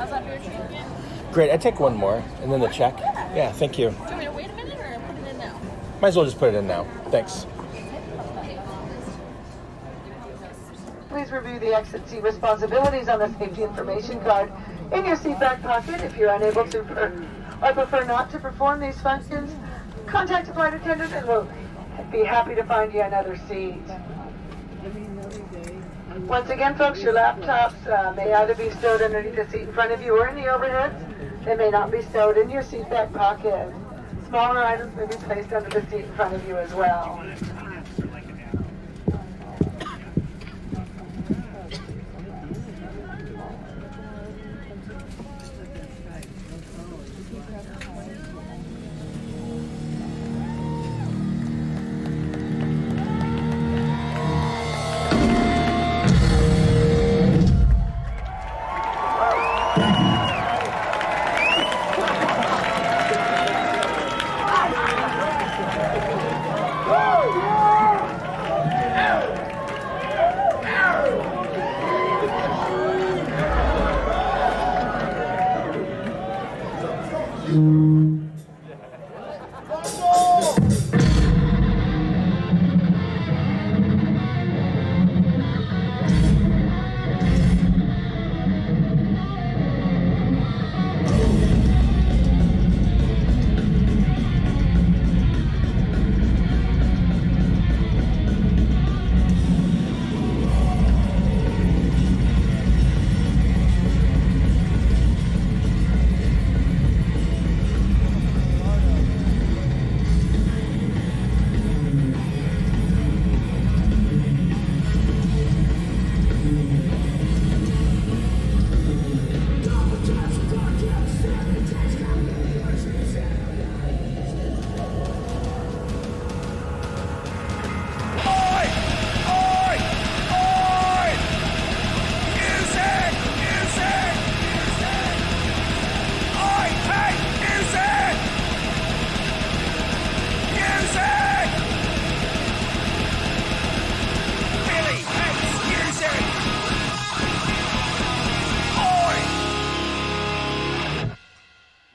How's that beer cheap again? Great. I take one more, and then the check. Yeah, thank you. Do you want me to wait a minute or put it in now? Might as well just put it in now. Thanks. Please review the exit seat responsibilities on the safety information card in your seat back pocket. If you're unable to or prefer not to perform these functions, contact a flight attendant and we'll be happy to find you another seat. Once again, folks, your laptops may either be stowed underneath the seat in front of you or in the overheads. They may not be stowed in your seat back pocket. Smaller items may be placed under the seat in front of you as well.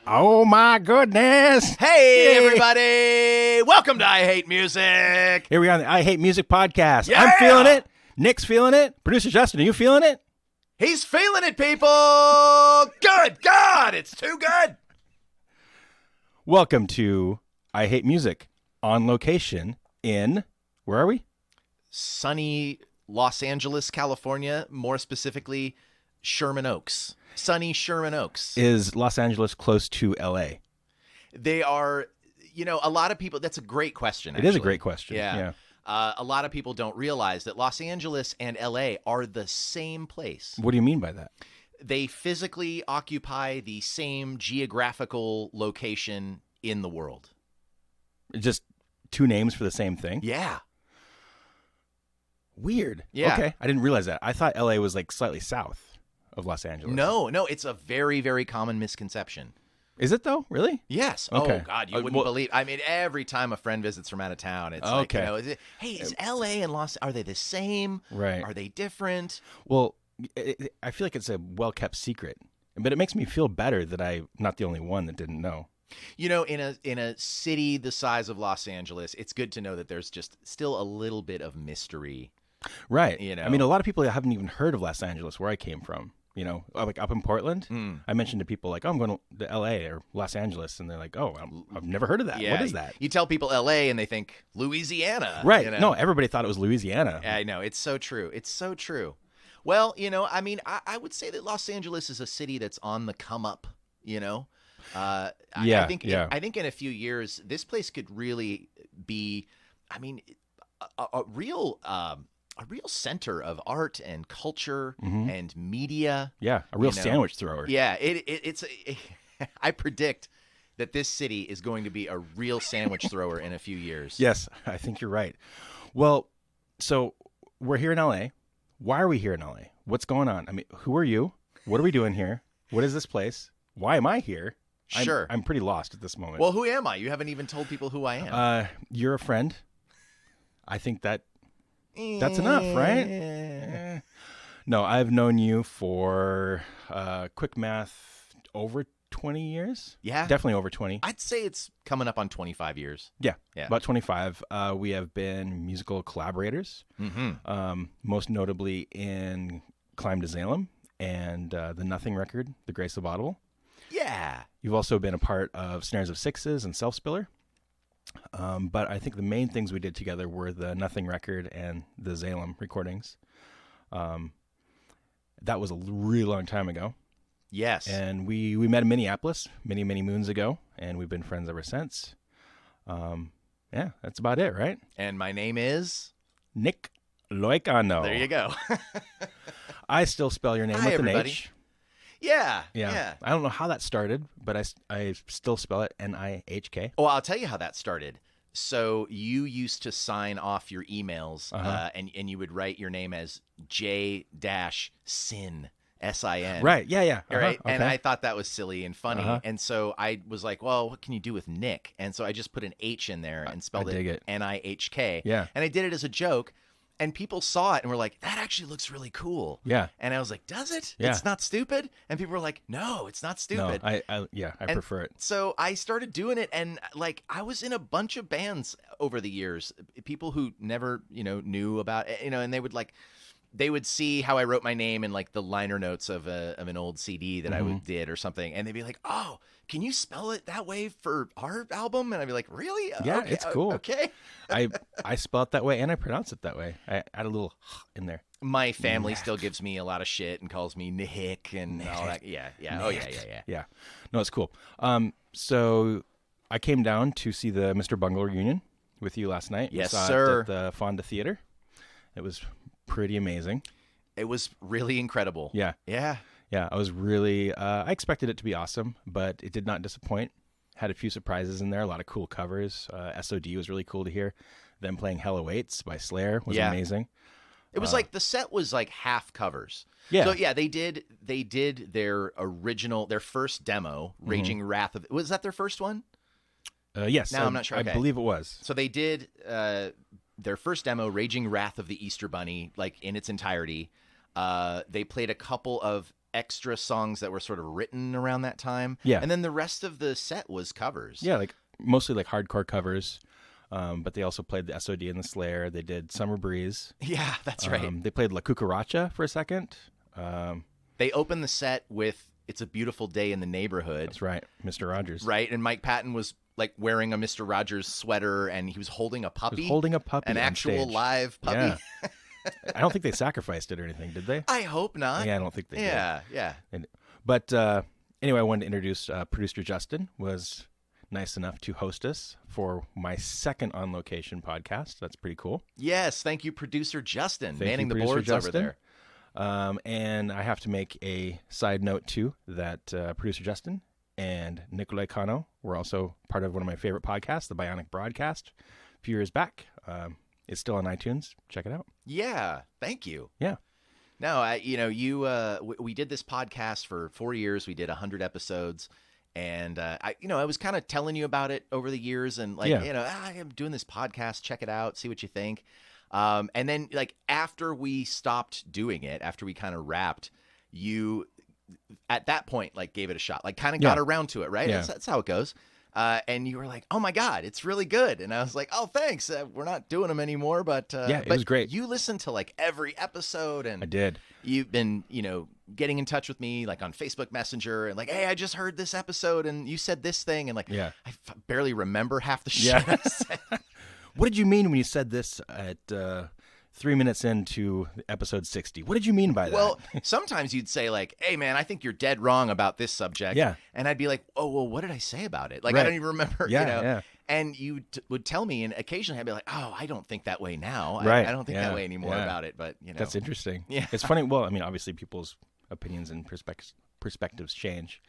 Oh, my goodness. Hey, everybody. Welcome to I Hate Music. Here we are on the I Hate Music podcast. Yeah! I'm feeling it. Nick's feeling it. Producer Justin, are you feeling it? He's feeling it, people. Good God, it's too good. Welcome to I Hate Music on location in, where are we? Sunny Los Angeles, California, more specifically, Sherman Oaks. Sunny Sherman Oaks. Is Los Angeles close to L.A.? They are, a lot of people, that's a great question, It is a great question. Yeah. A lot of people don't realize that Los Angeles and L.A. are the same place. What do you mean by that? They physically occupy the same geographical location in the world. Just two names for the same thing? Yeah. Weird. Yeah. Okay. I didn't realize that. I thought L.A. was like slightly south of Los Angeles. No, it's a very, very common misconception. Is it though? Really? Yes. Okay. Oh, God, you wouldn't believe. I mean, every time a friend visits from out of town, it's like, is L.A. and are they the same? Right. Are they different? Well, I feel like it's a well-kept secret, but it makes me feel better that I'm not the only one that didn't know. In a city the size of Los Angeles, it's good to know that there's just still a little bit of mystery. Right. I mean, a lot of people haven't even heard of Los Angeles, where I came from. Like up in Portland, I mentioned to people like, oh, I'm going to L.A. or Los Angeles, and they're like, oh, I've never heard of that. Yeah, what is that? You tell people L.A. and they think Louisiana. Right. No, everybody thought it was Louisiana. I know. It's so true. It's so true. Well, I mean, I would say that Los Angeles is a city that's on the come up, I think in a few years, this place could really be, I mean, a real center of art and culture and media. Yeah, a real sandwich thrower. Yeah, it's I predict that this city is going to be a real sandwich thrower in a few years. Yes, I think you're right. Well, so we're here in LA. Why are we here in LA? What's going on? I mean, who are you? What are we doing here? What is this place? Why am I here? Sure. I'm pretty lost at this moment. Well, who am I? You haven't even told people who I am. You're a friend. I think that's enough, right? No, I've known you for quick math over 20 years. Yeah. Definitely over 20. I'd say it's coming up on 25 years. Yeah. About 25. We have been musical collaborators, most notably in Climb to Zalem and the Nothing record, the Grey Subaudible. Yeah. You've also been a part of Snares of Sixes and Self Spiller. But I think the main things we did together were the Nothing record and the Zalem recordings. That was a really long time ago. Yes. And we met in Minneapolis many, many moons ago, and we've been friends ever since. Yeah, that's about it, right? And my name is? Nick Loiacano. There you go. I still spell your name with everybody. an H. Yeah. I don't know how that started, but I still spell it Nihk. Oh, I'll tell you how that started. So you used to sign off your emails, and you would write your name as J-Sin, S-I-N. Right. Yeah. Right. Okay. And I thought that was silly and funny. And so I was like, well, what can you do with Nick? And so I just put an H in there and spelled it Nihk. Yeah. And I did it as a joke. And people saw it and were like, that actually looks really cool. Yeah. And I was like, does it? Yeah. It's not stupid? And people were like, no, it's not stupid. No, I prefer it. So I started doing it, and like I was in a bunch of bands over the years, people who never, knew about it, and they would see how I wrote my name in like the liner notes of an old CD that I did or something, and they'd be like, "Oh, can you spell it that way for our album?" And I'd be like, "Really? Yeah, okay, it's cool. Okay." I spell it that way and I pronounce it that way. I add a little in there. My family still gives me a lot of shit and calls me Nick and all that. Yeah. Oh yeah. Yeah. No, it's cool. So I came down to see the Mr. Bungle reunion with you last night. Yes, we saw sir. It at the Fonda Theater. It was pretty amazing. It was really incredible. Yeah. Yeah. Yeah. I was really, I expected it to be awesome, but it did not disappoint. Had a few surprises in there, a lot of cool covers. SOD was really cool to hear. Them playing Hell Awaits by Slayer was amazing. It was like the set was like half covers. Yeah. So yeah, they did their first demo, Raging Wrath of. Was that their first one? Yes. No, I'm not sure. Okay. I believe it was. So they did their first demo, Raging Wrath of the Easter Bunny, like in its entirety. They played a couple of extra songs that were sort of written around that time. Yeah. And then the rest of the set was covers. Yeah, like mostly like hardcore covers. But they also played the SOD and the Slayer. They did Summer Breeze. Yeah, that's right. They played La Cucaracha for a second. They opened the set with It's a Beautiful Day in the Neighborhood. That's right. Mr. Rogers. Right. And Mike Patton was like wearing a Mr. Rogers sweater, and he was holding a puppy. He was holding a puppy An on actual stage. live puppy. Yeah. I don't think they sacrificed it or anything, did they? I hope not. Yeah, I don't think they did. Yeah. But anyway, I wanted to introduce producer Justin. Was nice enough to host us for my second On Location podcast. That's pretty cool. Yes, thank you, producer Justin, Thank manning you, the producer boards Justin. over there. And I have to make a side note too that producer Justin and Nick Loiacano were also part of one of my favorite podcasts, the Bionic Broadcast, a few years back. It's still on iTunes. Check it out. Yeah, thank you. Yeah. No, we did this podcast for 4 years. We did 100 episodes. And I was kind of telling you about it over the years, and like, I am doing this podcast. Check it out, see what you think. And then, like, after we stopped doing it, after we kind of wrapped, you at that point like gave it a shot, like kind of got around to it, right? Yeah. That's how it goes. And you were like, "Oh my God, it's really good," and I was like, "Oh, thanks. We're not doing them anymore, but it was great. You listened to like every episode, and I did. You've been, getting in touch with me like on Facebook Messenger and like, "Hey, I just heard this episode and you said this thing," and like, I barely remember half the shit I said. What did you mean when you said this at 3 minutes into episode 60? What did you mean by that? Well, sometimes you'd say like, "Hey, man, I think you're dead wrong about this subject." Yeah. And I'd be like, "Oh, well, what did I say about it?" Like, Right. I don't even remember, Yeah. And you would tell me, and occasionally I'd be like, "Oh, I don't think that way now. Right. I don't think Yeah. that way anymore Yeah. about it." But, That's interesting. Yeah. It's funny. Well, I mean, obviously people's opinions and perspectives change.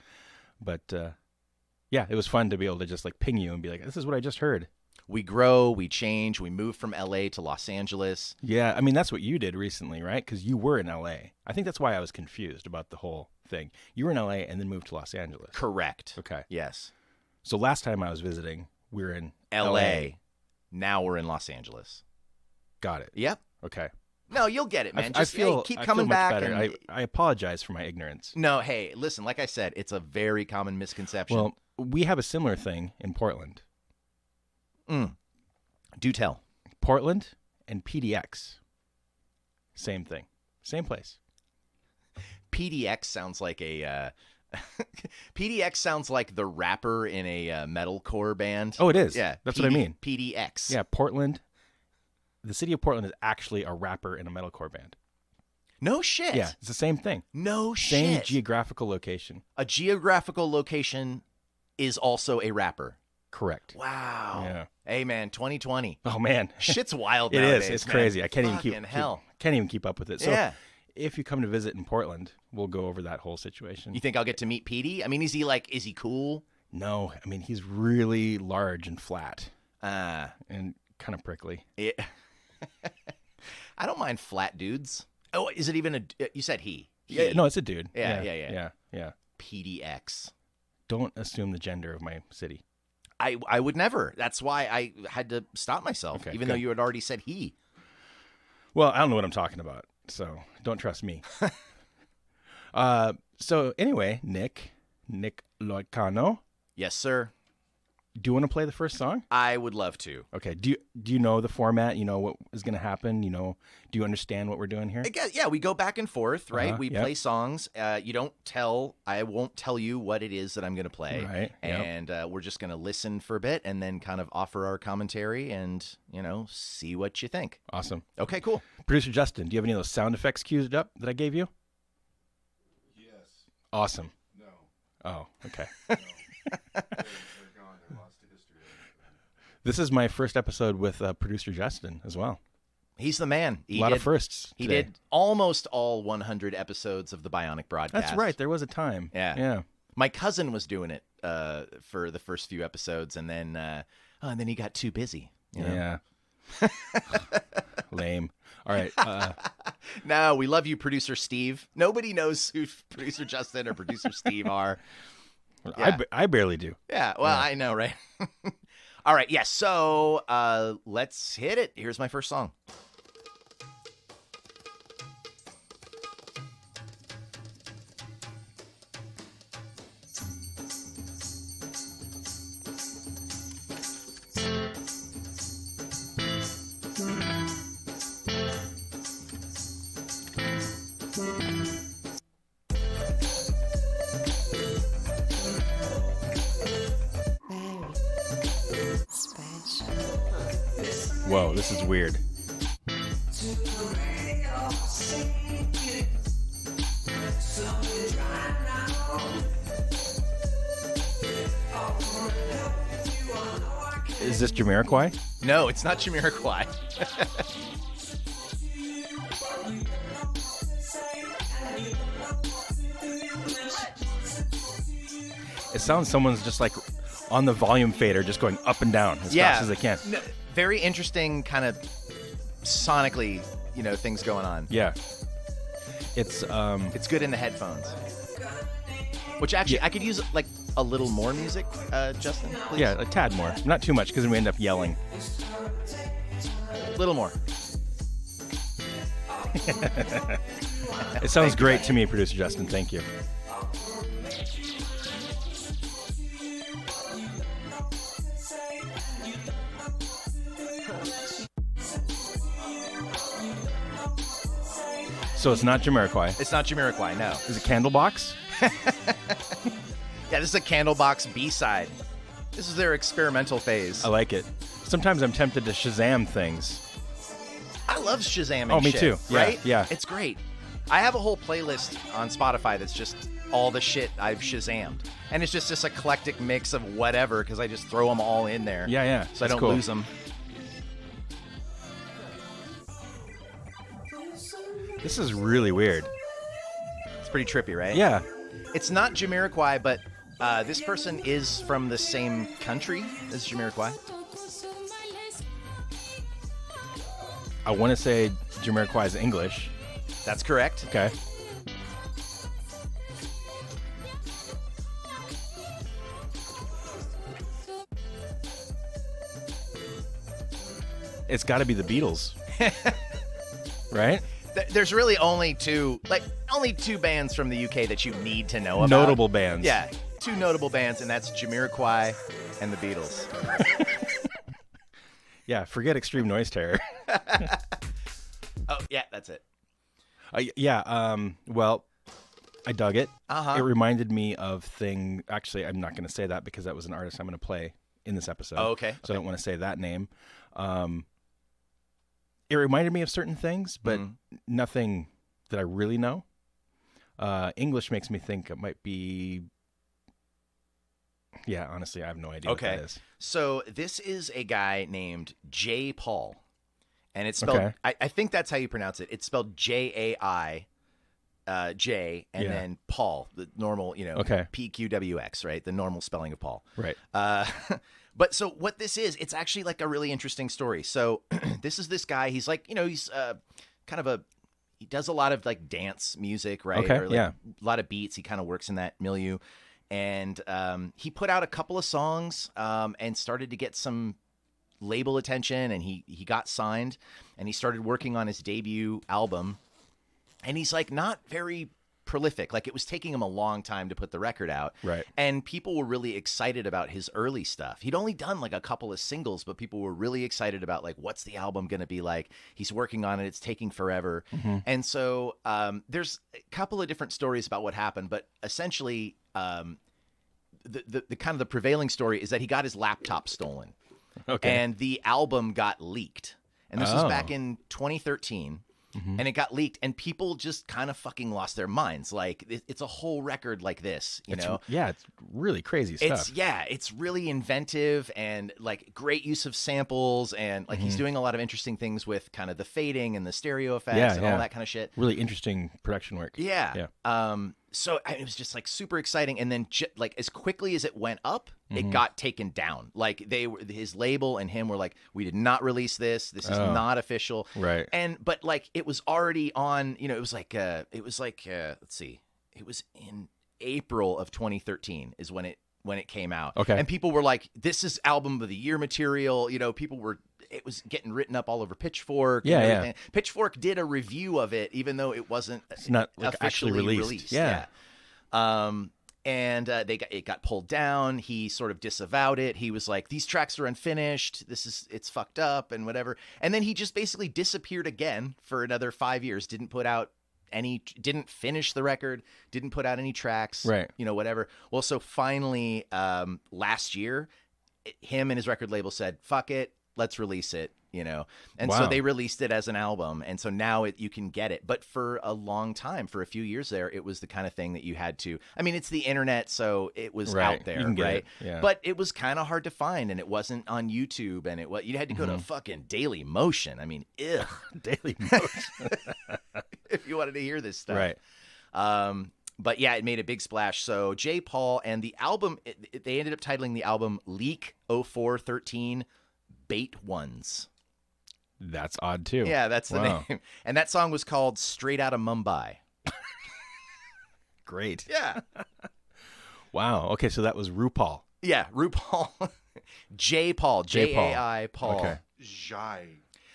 But, it was fun to be able to just like ping you and be like, "This is what I just heard." We grow, we change, we move from LA to Los Angeles. Yeah, I mean, that's what you did recently, right? Because you were in LA. I think that's why I was confused about the whole thing. You were in LA and then moved to Los Angeles. Correct. Okay. Yes. So last time I was visiting, we were in LA. Now we're in Los Angeles. Got it. Yep. Okay. No, you'll get it, man. I feel keep I coming feel much back. better. And... I apologize for my ignorance. No, hey, listen. Like I said, it's a very common misconception. Well, we have a similar thing in Portland. Do tell. Portland and PDX. Same thing. Same place. PDX sounds like a PDX sounds like the rapper in a metalcore band. Oh, it is. Yeah, that's what I mean. PDX. Yeah, Portland. The city of Portland is actually a rapper in a metalcore band. No shit. Yeah, it's the same thing. No shit. Same geographical location. A geographical location is also a rapper. Correct. Wow. Yeah. Hey man, 2020. Oh man, Shit's wild it nowadays. is. It's man. crazy. I can't Fucking even can't even keep up with it. So yeah. if you come to visit in Portland, we'll go over that whole situation. You think I'll get to meet Petey? I mean, is he cool? No, I mean he's really large and flat, And kind of prickly. Yeah. I don't mind flat dudes. Oh, is it even you said he? Yeah, no, it's a dude. Yeah. Yeah. PDX. Don't assume the gender of my city. I would never. That's why I had to stop myself, Okay, even good. though you had already said he. Well, I don't know what I'm talking about, so don't trust me. So anyway, Nick Loiacano, Yes, sir. do you want to play the first song? I would love to. Okay. Do you know the format? You know what is going to happen? You know, do you understand what we're doing here? I guess, yeah, we go back and forth, right? We yep. play songs. I won't tell you what it is that I'm going to play. Right, yep. And we're just going to listen for a bit and then kind of offer our commentary and, see what you think. Awesome. Okay, cool. Producer Justin, do you have any of those sound effects queued up that I gave you? Yes. Awesome. No. Oh, okay. No. They're gone. They're lost to history. This is my first episode with producer Justin as well. He's the man. A lot of firsts. He today. did almost all 100 episodes of the Bionic Broadcast. That's right. There was a time. Yeah. My cousin was doing it for the first few episodes, and then he got too busy. Yeah. Lame. All right. No, we love you, producer Steve. Nobody knows who producer Justin or producer Steve are. Yeah. I barely do. Yeah, well, I know, right? All right, yes. So let's hit it. Here's my first song. Whoa, this is weird. Is this Jamiroquai? No, it's not Jamiroquai. It sounds someone's just like on the volume fader, just going up and down as fast as they can. No, very interesting kind of sonically, things going on. Yeah. It's good in the headphones. Which actually, I could use like a little more music, Justin, please. Yeah, a tad more. Not too much because then we end up yelling. A little more. It sounds great to me, producer Justin. Thank you. So it's not Jamiroquai. It's not Jamiroquai, no. Is it Candlebox? Yeah, this is a Candlebox B-side. This is their experimental phase. I like it. Sometimes I'm tempted to Shazam things. I love Shazamming Oh, me shit, too. Yeah, right? yeah. It's great. I have a whole playlist on Spotify that's just all the shit I've Shazammed. And it's just this eclectic mix of whatever because I just throw them all in there. Yeah. So I That's don't cool. lose them. This is really weird. It's pretty trippy, right? Yeah. It's not Jamiroquai, but this person is from the same country as Jamiroquai. I want to say Jamiroquai is English. That's correct. Okay. It's got to be the Beatles. Right? There's really only two bands from the UK that you need to know about. Notable bands. Yeah, 2 notable bands, and that's Jamiroquai and the Beatles. Yeah, forget Extreme Noise Terror. Oh, yeah, that's it. Well, I dug it. Uh-huh. It reminded me of Actually, I'm not going to say that because that was an artist I'm going to play in this episode. Oh, okay. So I don't want to say that name. It reminded me of certain things, but nothing that I really know. English makes me think it might be... Yeah, honestly, I have no idea what that is. So this is a guy named J. Paul. And it's spelled... Okay. I think that's how you pronounce it. It's spelled Jai, J, and then Paul, the normal, PQWX, right? The normal spelling of Paul. Right. But so what this is, it's actually like a really interesting story. So this is this guy. He's like, he's he does a lot of like dance music, right? Okay, or like a lot of beats. He kind of works in that milieu. And he put out a couple of songs and started to get some label attention, and he got signed, and he started working on his debut album. And he's like not very prolific. Like, it was taking him a long time to put the record out. Right. And people were really excited about his early stuff. He'd only done like a couple of singles, but people were really excited about like, what's the album going to be like? He's working on it. It's taking forever. Mm-hmm. And so there's a couple of different stories about what happened, but essentially the kind of the prevailing story is that he got his laptop stolen. Okay. And the album got leaked. And this was back in 2013. Mm-hmm. And it got leaked, and people just kind of fucking lost their minds. Like, it's a whole record like this, you know? Yeah, it's really crazy stuff. It's really inventive and, like, great use of samples. And, like, he's doing a lot of interesting things with kind of the fading and the stereo effects and all that kind of shit. Really interesting production work. Yeah. So it was just, like, super exciting. And then, like, as quickly as it went up, it got taken down. Like, his label and him were like, we did not release this. This is not official. Right. But like, it was already on, it was like, let's see, it was in April of 2013 is when it came out. Okay. And people were like, this is album of the year material. It was getting written up all over Pitchfork. Yeah. Pitchfork did a review of it, even though it wasn't not like officially actually released. Yeah. And it got pulled down. He sort of disavowed it. He was like, these tracks are unfinished. It's fucked up and whatever. And then he just basically disappeared again for another 5 years. Didn't finish the record. Didn't put out any tracks. Right. Whatever. Well, so finally, last year, him and his record label said, fuck it. Let's release it. And so they released it as an album, and so now you can get it. But for a long time, for a few years there, it was the kind of thing that you had to. I mean, it's the internet, so it was out there, you can get right? It. Yeah. But it was kind of hard to find, and it wasn't on YouTube, and you had to go to fucking Daily Motion. I mean, Daily Motion. If you wanted to hear this stuff, right? But yeah, it made a big splash. So J. Paul and the album, they ended up titling the album Leak 0413 Bait Ones. That's odd too. Yeah, that's the name. And that song was called Straight Outta Mumbai. Great. Yeah. Wow. Okay, so that was RuPaul. Yeah, RuPaul. J. Paul. J-A-I Paul. Okay. Jai.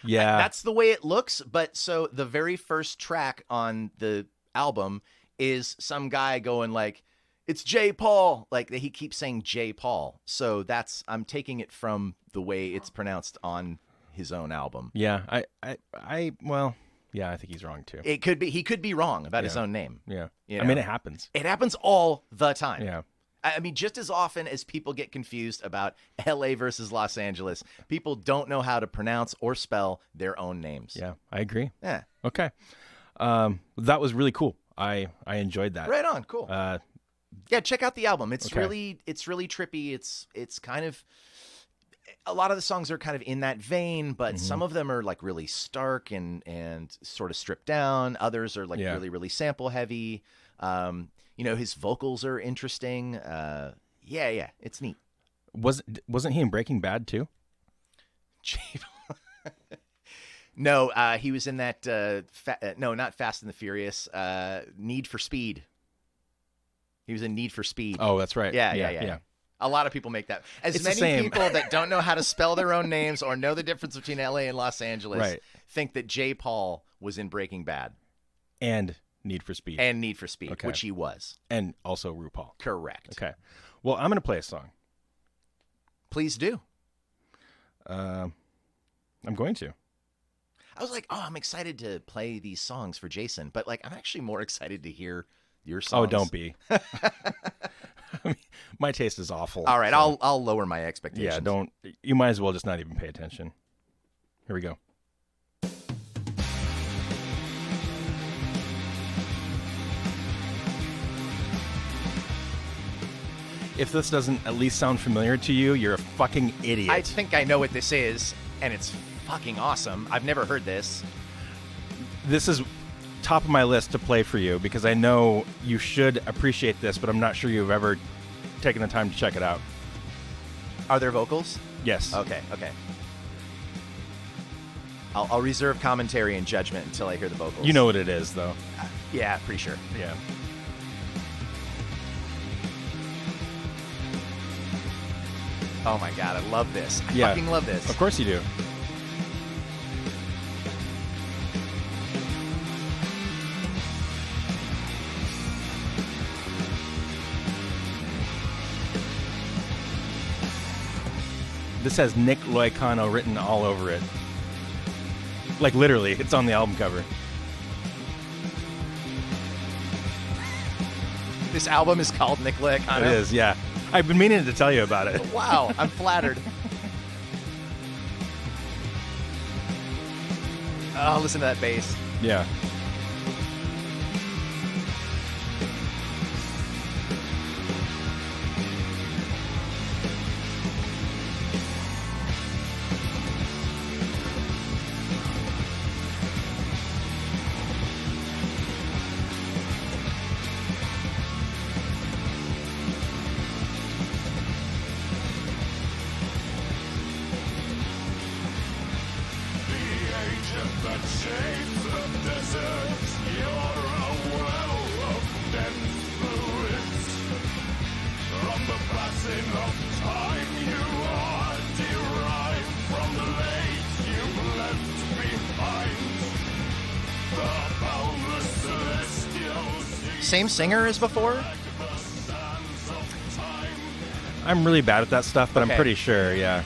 Yeah. That's the way it looks, but so the very first track on the album is some guy going like, it's J. Paul. Like, he keeps saying J. Paul. So I'm taking it from the way it's pronounced on his own album. Yeah, I think he's wrong too. He could be wrong about his own name. Yeah. I mean, it happens. It happens all the time. Yeah. I mean, just as often as people get confused about LA versus Los Angeles, people don't know how to pronounce or spell their own names. Yeah, I agree. Yeah. Okay. That was really cool. I enjoyed that. Right on. Cool. Yeah, check out the album. It's really trippy. It's kind of, a lot of the songs are kind of in that vein, but some of them are like really stark and sort of stripped down. Others are like really, really sample heavy. His vocals are interesting. Yeah, it's neat. Wasn't he in Breaking Bad too? No, he was in that. Not Fast and the Furious. Need for Speed. He was in Need for Speed. Oh, that's right. Yeah. A lot of people make that. As many people that don't know how to spell their own names or know the difference between LA and Los Angeles think that J. Paul was in Breaking Bad. And Need for Speed. And Need for Speed, Okay. which he was. And also RuPaul. Correct. Okay. Well, I'm going to play a song. Please do. I'm going to. I was like, oh, I'm excited to play these songs for Jason, but like, I'm actually more excited to hear your songs. Oh, don't be. I mean, my taste is awful. All right, so. I'll lower my expectations. Yeah, don't. You might as well just not even pay attention. Here we go. If this doesn't at least sound familiar to you, you're a fucking idiot. I think I know what this is, and it's fucking awesome. I've never heard this. This is top of my list to play for you because I know you should appreciate this, but I'm not sure you've ever taken the time to check it out. Are there vocals? Yes. Okay. I'll reserve commentary and judgment until I hear the vocals. You know what it is, though. Yeah, pretty sure. Yeah. Oh my god, I love this. I Yeah. fucking love this. Of course you do. This has Nick Loiacano written all over it. Like literally, it's on the album cover. This album is called Nick Loiacano. It is, yeah. I've been meaning to tell you about it. Wow, I'm flattered. Oh, listen to that bass. Yeah. Same singer as before? I'm really bad at that stuff, but Okay. I'm pretty sure, yeah.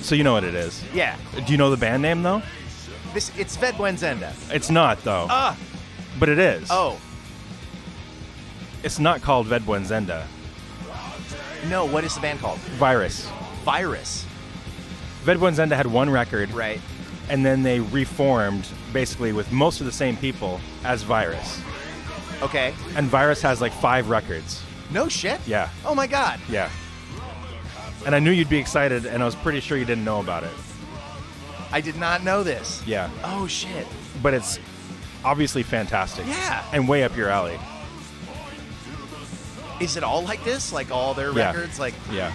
So you know what it is. Yeah. Do you know the band name, though? It's Ved Buenzenda. It's not, though. Ah. But it is. Oh. It's not called Ved Buenzenda. No, what is the band called? Virus. Virus. Ved Buenzenda had one record, Right. and then they reformed, basically with most of the same people, as Virus. Okay. And Virus has like 5 records. No shit? Yeah. Oh my god. Yeah. And I knew you'd be excited, and I was pretty sure you didn't know about it. I did not know this. Yeah. Oh shit. But it's obviously fantastic. Yeah. And way up your alley. Is it all like this? Like all their Yeah. records? Like Yeah.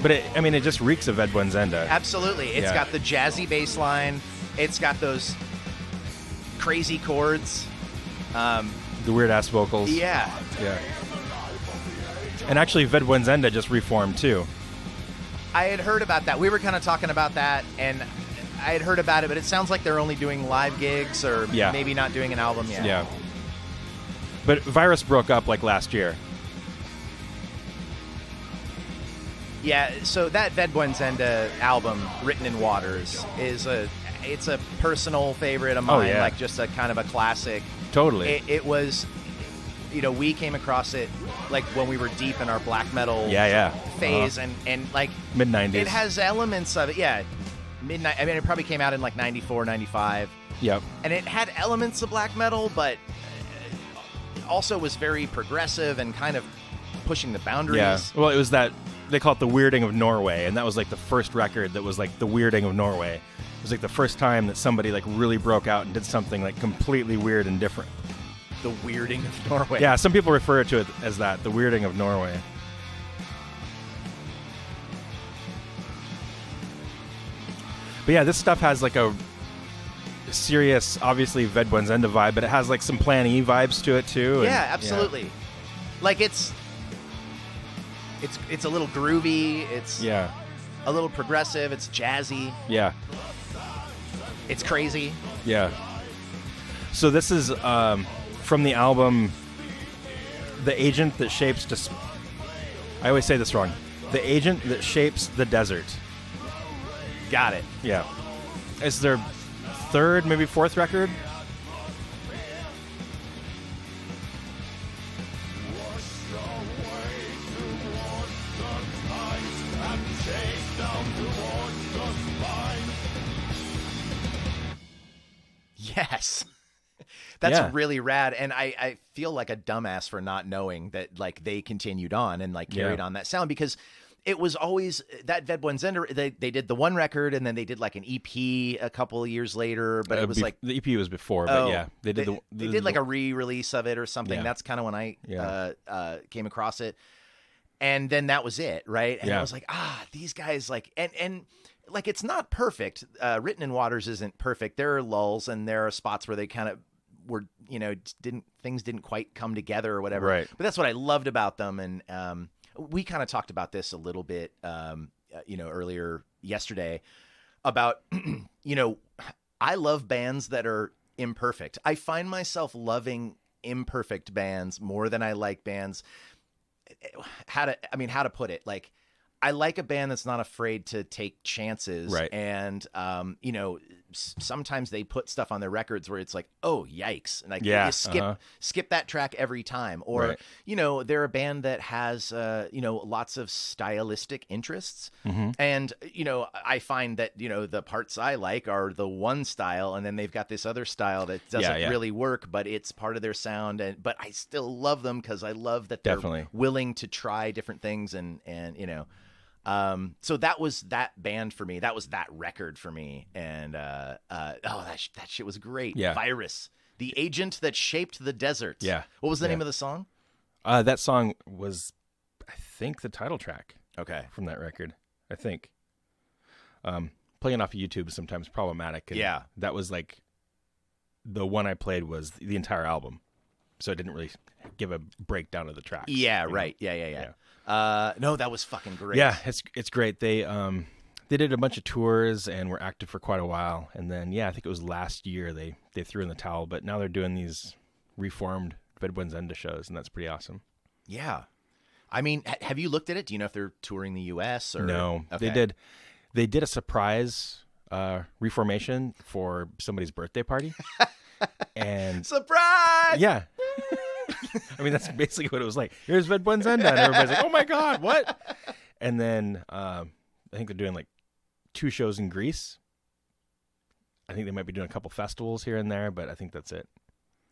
But it just reeks of Ved Buenzenda. absolutely. It's Yeah. got the jazzy bass line. It's got those crazy chords. The weird ass vocals. Yeah. Yeah. And actually, Ved Buenzenda just reformed too. I had heard about that. We were kind of talking about that, and I had heard about it, but it sounds like they're only doing live gigs or Yeah. maybe not doing an album yet. Yeah. But Virus broke up like last year. Yeah, so that Ved Buenzenda album, Written in Waters, it's a personal favorite of mine, yeah. like just a kind of a classic. Totally. It was, we came across it like when we were deep in our black metal Yeah. phase, and like Mid-90s. it has elements of it. Yeah, midnight. I mean, it probably came out in like 94, 95, Yep. and it had elements of black metal, but also was very progressive and kind of pushing the boundaries. Yeah. Well, it was that they call it the Weirding of Norway, and that was like the first record that was like the Weirding of Norway. It was like the first time that somebody like really broke out and did something like completely weird and different. The Weirding of Norway. Yeah, some people refer to it as that, the Weirding of Norway. But yeah, this stuff has like serious, obviously Ved Buenzenda vibe, but it has like some Plan E vibes to it too. Yeah, absolutely. Yeah. Like it's a little groovy. It's a little progressive. It's jazzy. Yeah. It's crazy. Yeah. So this is from the album The Agent That Shapes... I always say this wrong. The Agent That Shapes the Desert. Got it. Yeah. It's their third, maybe fourth record. Yes. That's really rad. And I feel like a dumbass for not knowing that like they continued on and like carried on that sound, because it was always that Ved Buenzenda. They did the one record and then they did like an EP a couple of years later, but it was like the EP was before, but they did they did like a re-release of it or something. Yeah. That's kind of when I came across it. And then that was it, right? And I was like, these guys like and like it's not perfect. Written in Waters isn't perfect. There are lulls and there are spots where they kind of were, things didn't quite come together or whatever. Right. But that's what I loved about them. And we kind of talked about this a little bit, earlier yesterday about, I love bands that are imperfect. I find myself loving imperfect bands more than I like bands. How to put it? Like, I like a band that's not afraid to take chances. Right. And, sometimes they put stuff on their records where it's like, oh, yikes. And like, you skip that track every time. Or, they're a band that has, lots of stylistic interests. Mm-hmm. And, I find that, the parts I like are the one style, and then they've got this other style that doesn't really work, but it's part of their sound. But I still love them because I love that they're willing to try different things and. So that was that band for me. That was that record for me. And that shit was great. Yeah. Virus, the agent that shaped the desert. Yeah. What was the name of the song? That song was, I think, the title track. Okay. From that record, I think. Playing off of YouTube is sometimes problematic. And that was like the one I played was the entire album, so it didn't really give a breakdown of the tracks. Yeah. Right. Yeah. No, that was fucking great. Yeah, it's great. They did a bunch of tours and were active for quite a while. And then, I think it was last year they threw in the towel. But now they're doing these reformed Ved Buenzenda shows, and that's pretty awesome. Yeah. I mean, have you looked at it? Do you know if they're touring the U.S.? Or No, okay. They did a surprise reformation for somebody's birthday party. And surprise! Yeah. I mean, that's basically what it was like. Here's Ved Buenzenda, and everybody's like, "Oh my God, what?" And then I think they're doing like 2 shows in Greece. I think they might be doing a couple festivals here and there, but I think that's it.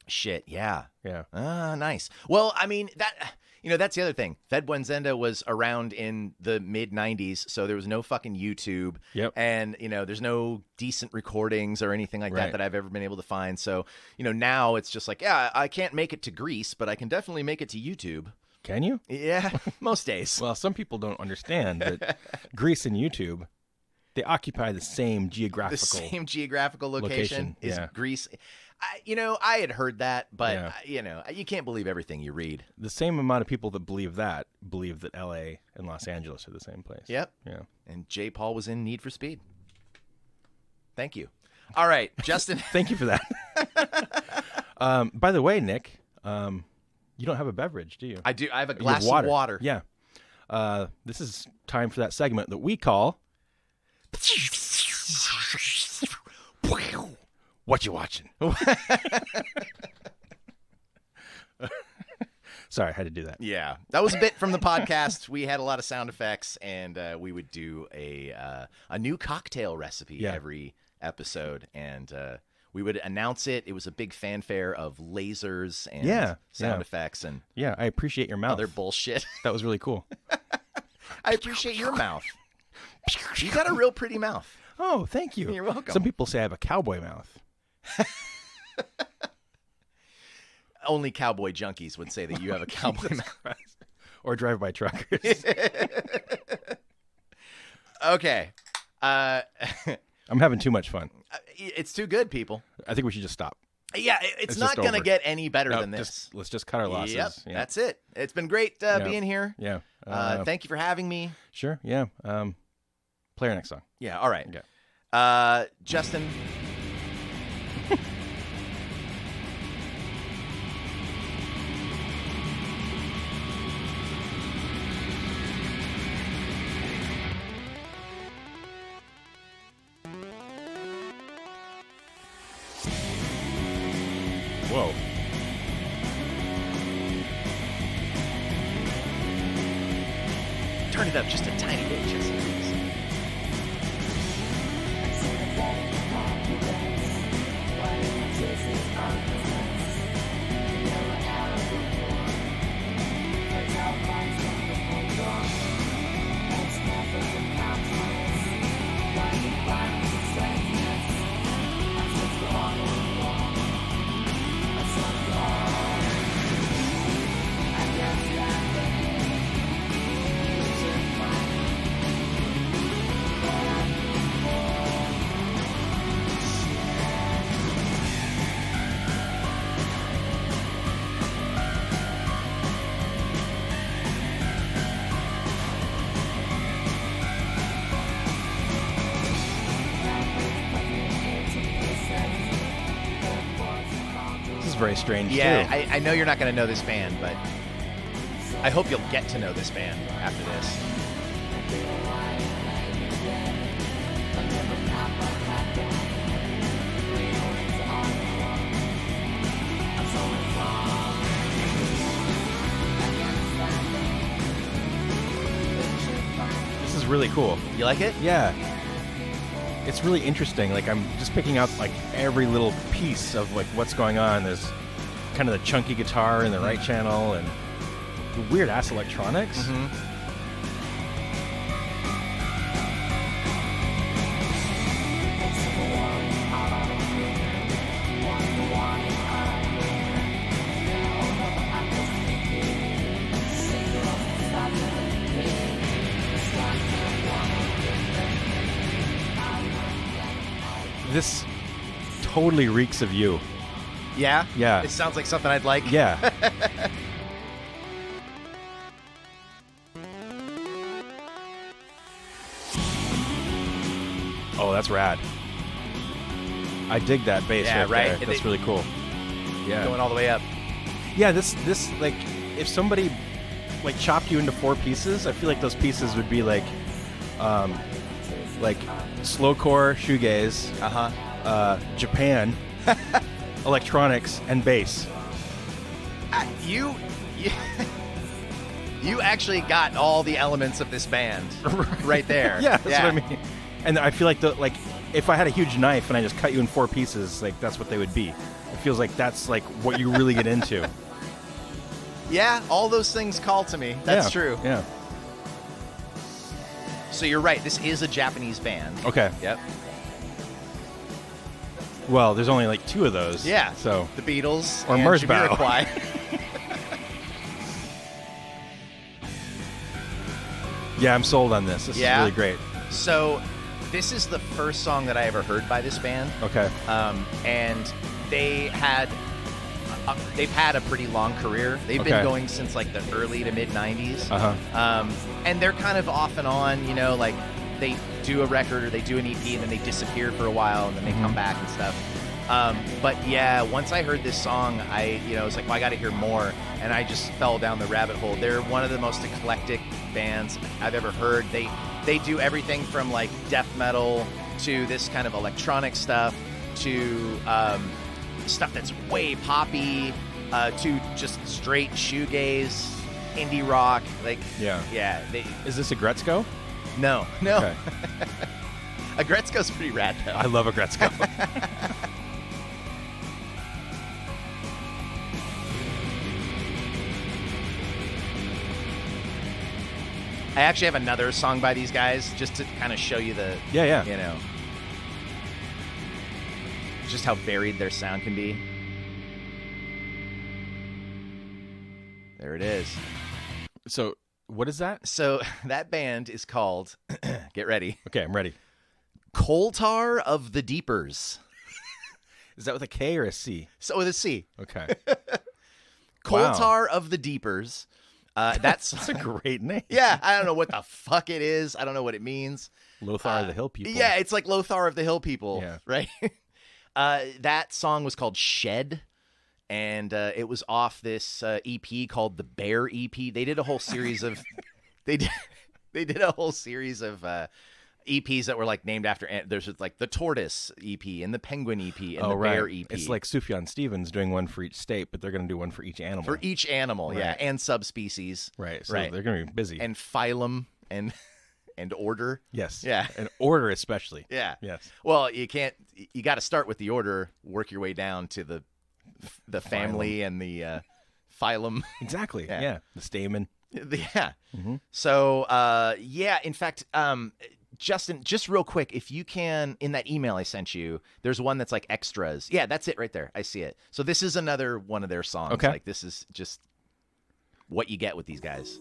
Shit, yeah. Ah, nice. Well, I mean, that's the other thing. Ved Buenzenda was around in the mid-'90s, so there was no fucking YouTube. Yep. And, there's no decent recordings or anything like that I've ever been able to find. So, now it's just like, I can't make it to Greece, but I can definitely make it to YouTube. Can you? Yeah, most days. Well, some people don't understand that Greece and YouTube, they occupy the same geographical location. Is Greece. I had heard that, but you can't believe everything you read. The same amount of people that believe that L.A. and Los Angeles are the same place. Yep. Yeah. And J. Paul was in Need for Speed. Thank you. All right, Justin. Thank you for that. By the way, Nick, you don't have a beverage, do you? I do. I have a glass of water. Yeah. This is time for that segment that we call What You Watching? Sorry, I had to do that. Yeah, that was a bit from the podcast. We had a lot of sound effects, and we would do a new cocktail recipe every episode, and we would announce it. It was a big fanfare of lasers and sound effects, and I appreciate your mouth. Other bullshit. That was really cool. I appreciate your mouth. You got a real pretty mouth. Oh, thank you. You're welcome. Some people say I have a cowboy mouth. Only cowboy junkies would say that you have a cowboy mouth. Or drive-by truckers. Okay. I'm having too much fun. It's too good, people. I think we should just stop. Yeah, it's not going to get any better than this. Let's just cut our losses. Yep, yeah. That's it. It's been great being here. Yeah. Thank you for having me. Sure, yeah. Play our next song. Yeah, all right. Okay. Justin. Whoa. Turn it up just a tiny bit, Justin, please. Very strange, too. I know you're not going to know this band, but I hope you'll get to know this band after this. This is really cool. You like it? Yeah. It's really interesting. Like, I'm just picking out like every little piece of like what's going on. There's kind of the chunky guitar in the right channel and the weird ass electronics. Mm-hmm. This totally reeks of you. Yeah? Yeah. It sounds like something I'd like. Yeah. Oh, that's rad. I dig that bass right there. That's really cool. Yeah. Going all the way up. Yeah, this like if somebody like chopped you into 4 pieces, I feel like those pieces would be like slowcore, shoegaze, Japan, electronics, and bass. You actually got all the elements of this band right there. Yeah, that's what I mean. And I feel like if I had a huge knife and I just cut you in 4 pieces, like that's what they would be. It feels like that's like what you really get into. Yeah, all those things call to me. That's true. Yeah. So you're right. This is a Japanese band. Okay. Yep. Well, there's only like 2 of those. Yeah. So the Beatles or and Merzbow. Jamiroquai. Yeah, I'm sold on this. This is really great. So this is the first song that I ever heard by this band. Okay. And they've had a pretty long career. They've been going since like the early to mid 90s. And they're kind of off and on, you know, like they do a record or they do an EP and then they disappear for a while and then they come back and stuff. But yeah, once I heard this song, I was like, well, I got to hear more. And I just fell down the rabbit hole. They're one of the most eclectic bands I've ever heard. They do everything from like death metal to this kind of electronic stuff to stuff that's way poppy to just straight shoegaze, indie rock. Like yeah. Is this a Gretzko? No. Okay. A Gretzko's pretty rad though. I love a Gretzko. I actually have another song by these guys just to kind of show you the just how varied their sound can be. There it is. So what is that? So that band is called, get ready. Okay, I'm ready. Coal Tar of the Deepers. Is that with a K or a C? So with a C. Okay. Coal Tar of the Deepers. That's a great name. Yeah, I don't know what the fuck it is. I don't know what it means. Lothar of the Hill People. Yeah, it's like Lothar of the Hill People, yeah. right? That song was called Shed, and it was off this EP called the Bear EP. They did a whole series of they did a whole series of EPs that were like named after. There's like the Tortoise EP and the Penguin EP and the Bear EP. It's like Sufjan Stevens doing one for each state, but they're going to do one for each animal. For each animal, right. Yeah, and subspecies. Right. So they're going to be busy. And phylum and order. Yes. Yeah. And order especially. Yeah. Yes. Well, you got to start with the order, work your way down to the family and the phylum. Exactly. Yeah. The stamen. Yeah. Mm-hmm. So, in fact, Justin, just real quick, if you can, in that email I sent you, there's one that's like extras. Yeah, that's it right there. I see it. So this is another one of their songs. Okay. Like this is just what you get with these guys.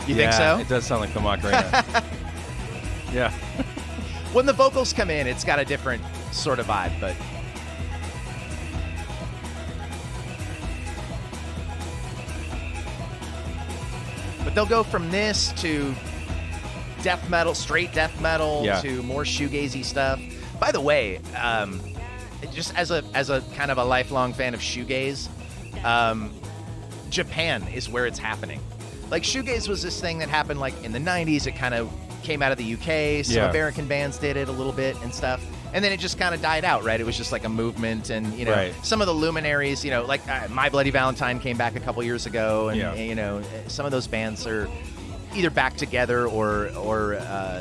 You think so? It does sound like the Macarena. Yeah. When the vocals come in, it's got a different sort of vibe, but they'll go from this to death metal, straight death metal, to more shoegazy stuff. By the way, just as a kind of a lifelong fan of shoegaze, Japan is where it's happening. Like, shoegaze was this thing that happened, like, in the 90s. It kind of came out of the UK. Some American bands did it a little bit and stuff. And then it just kind of died out, right? It was just like a movement. And, you know, some of the luminaries, you know, like My Bloody Valentine came back a couple years ago. And, you know, some of those bands are either back together or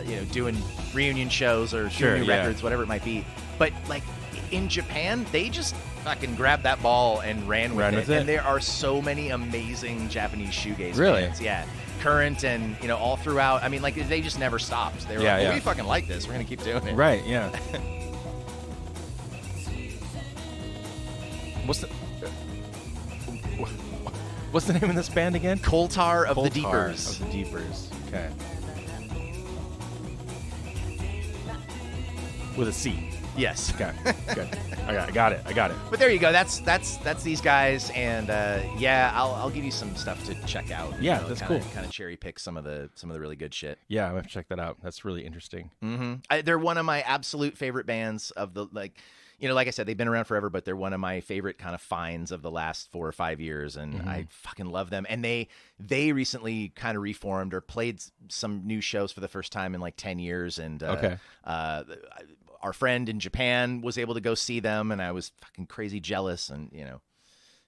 you know, doing reunion shows or doing new records, whatever it might be. But, like, in Japan, they just fucking grabbed that ball and ran with it. And there are so many amazing Japanese shoegaze bands. Yeah. Current and, you know, all throughout. I mean, like, they just never stopped. They were like, well, we fucking like this. We're going to keep doing it. Right, yeah. What's the name of this band again? Coal Tar of the Deepers. Of the Deepers. Okay. With a C. Yes. Okay. Good. I got it. But there you go. That's these guys, and I'll give you some stuff to check out. Yeah, that's cool. Kind of cherry pick some of the really good shit. Yeah, I'm gonna have to check that out. That's really interesting. Mm-hmm. They're one of my absolute favorite bands of the, like, you know, like I said, they've been around forever, but they're one of my favorite kind of finds of the last 4 or 5 years, and I fucking love them. And they recently kind of reformed or played some new shows for the first time in like 10 years, and our friend in Japan was able to go see them, and I was fucking crazy jealous. And, you know,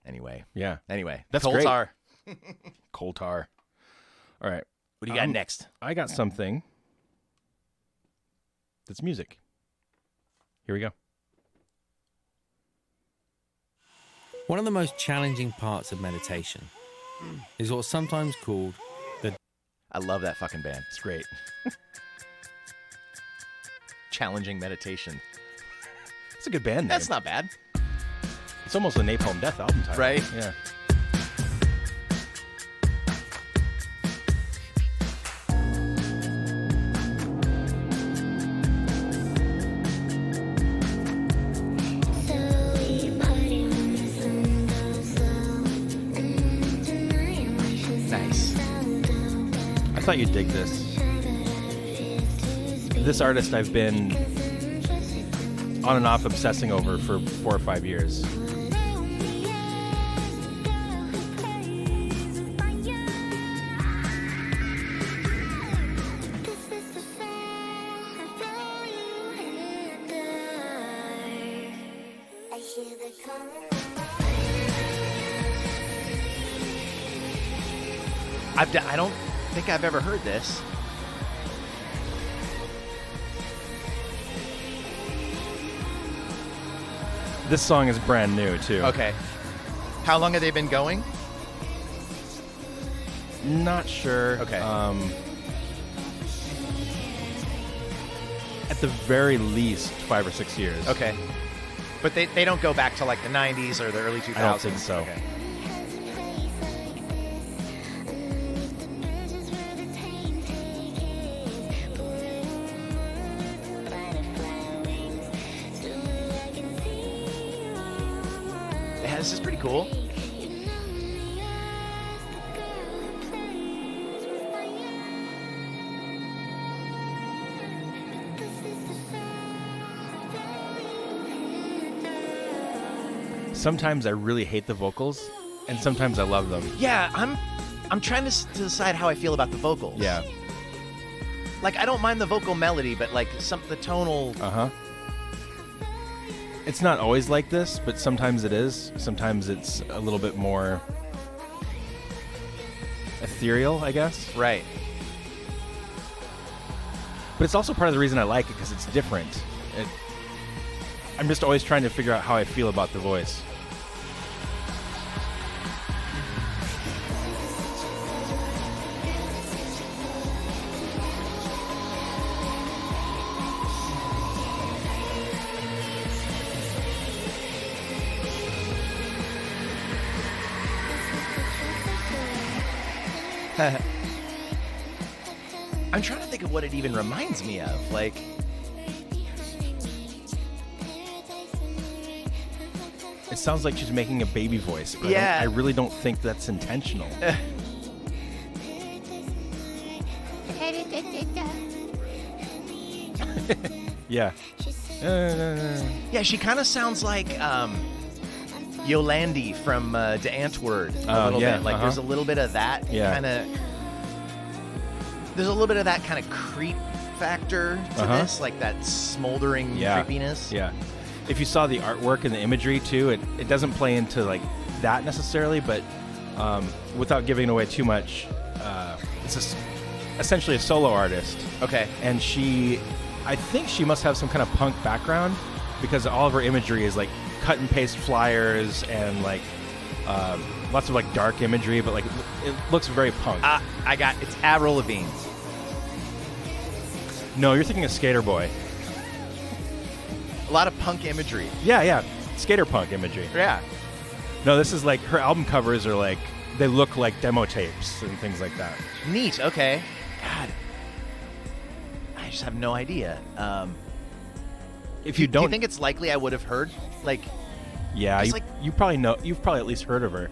anyway. Yeah. Anyway, that's Coal great. Tar. Coal Tar. All right. What do you got next? I got something that's music. Here we go. One of the most challenging parts of meditation is what's sometimes called the... I love that fucking band. It's great. Challenging meditation. It's a good band name. That's not bad. It's almost a Napalm Death album title. Right? Yeah. Nice. I thought you'd dig this. This artist I've been on and off obsessing over for 4 or 5 years. I don't think I've ever heard this. This song is brand new, too. Okay. How long have they been going? Not sure. Okay. At the very least, 5 or 6 years. Okay. But they don't go back to like the 90s or the early 2000s? I don't think so. Okay. Yeah, this is pretty cool. Sometimes I really hate the vocals, and sometimes I love them. Yeah, I'm trying to decide how I feel about the vocals. Yeah. Like, I don't mind the vocal melody, but like the tonal. It's not always like this, but sometimes it is. Sometimes it's a little bit more ethereal, I guess. Right. But it's also part of the reason I like it, because it's different. I'm just always trying to figure out how I feel about the voice. I'm trying to think of what it even reminds me of. Like, it sounds like she's making a baby voice. But Yeah. I really don't think that's intentional. Yeah. yeah, she kind of sounds like Yolandi from De Antwoord a little yeah, bit. Like, there's a little bit of that kind of. There's a little bit of that kind of creep factor to this, like that smoldering creepiness. Yeah. If you saw the artwork and the imagery too, it doesn't play into like that necessarily, but without giving away too much, it's essentially a solo artist. Okay. And I think she must have some kind of punk background, because all of her imagery is like cut and paste flyers and like lots of like dark imagery, but like it looks very punk. It's Avril Lavigne. No, you're thinking of Skater Boy. A lot of punk imagery. Yeah, skater punk imagery. Yeah. No, this is like her album covers are like, they look like demo tapes and things like that. Neat. Okay. God, I just have no idea. If you do don't you think it's likely I would have heard? Like, yeah, it's you probably know. You've probably at least heard of her.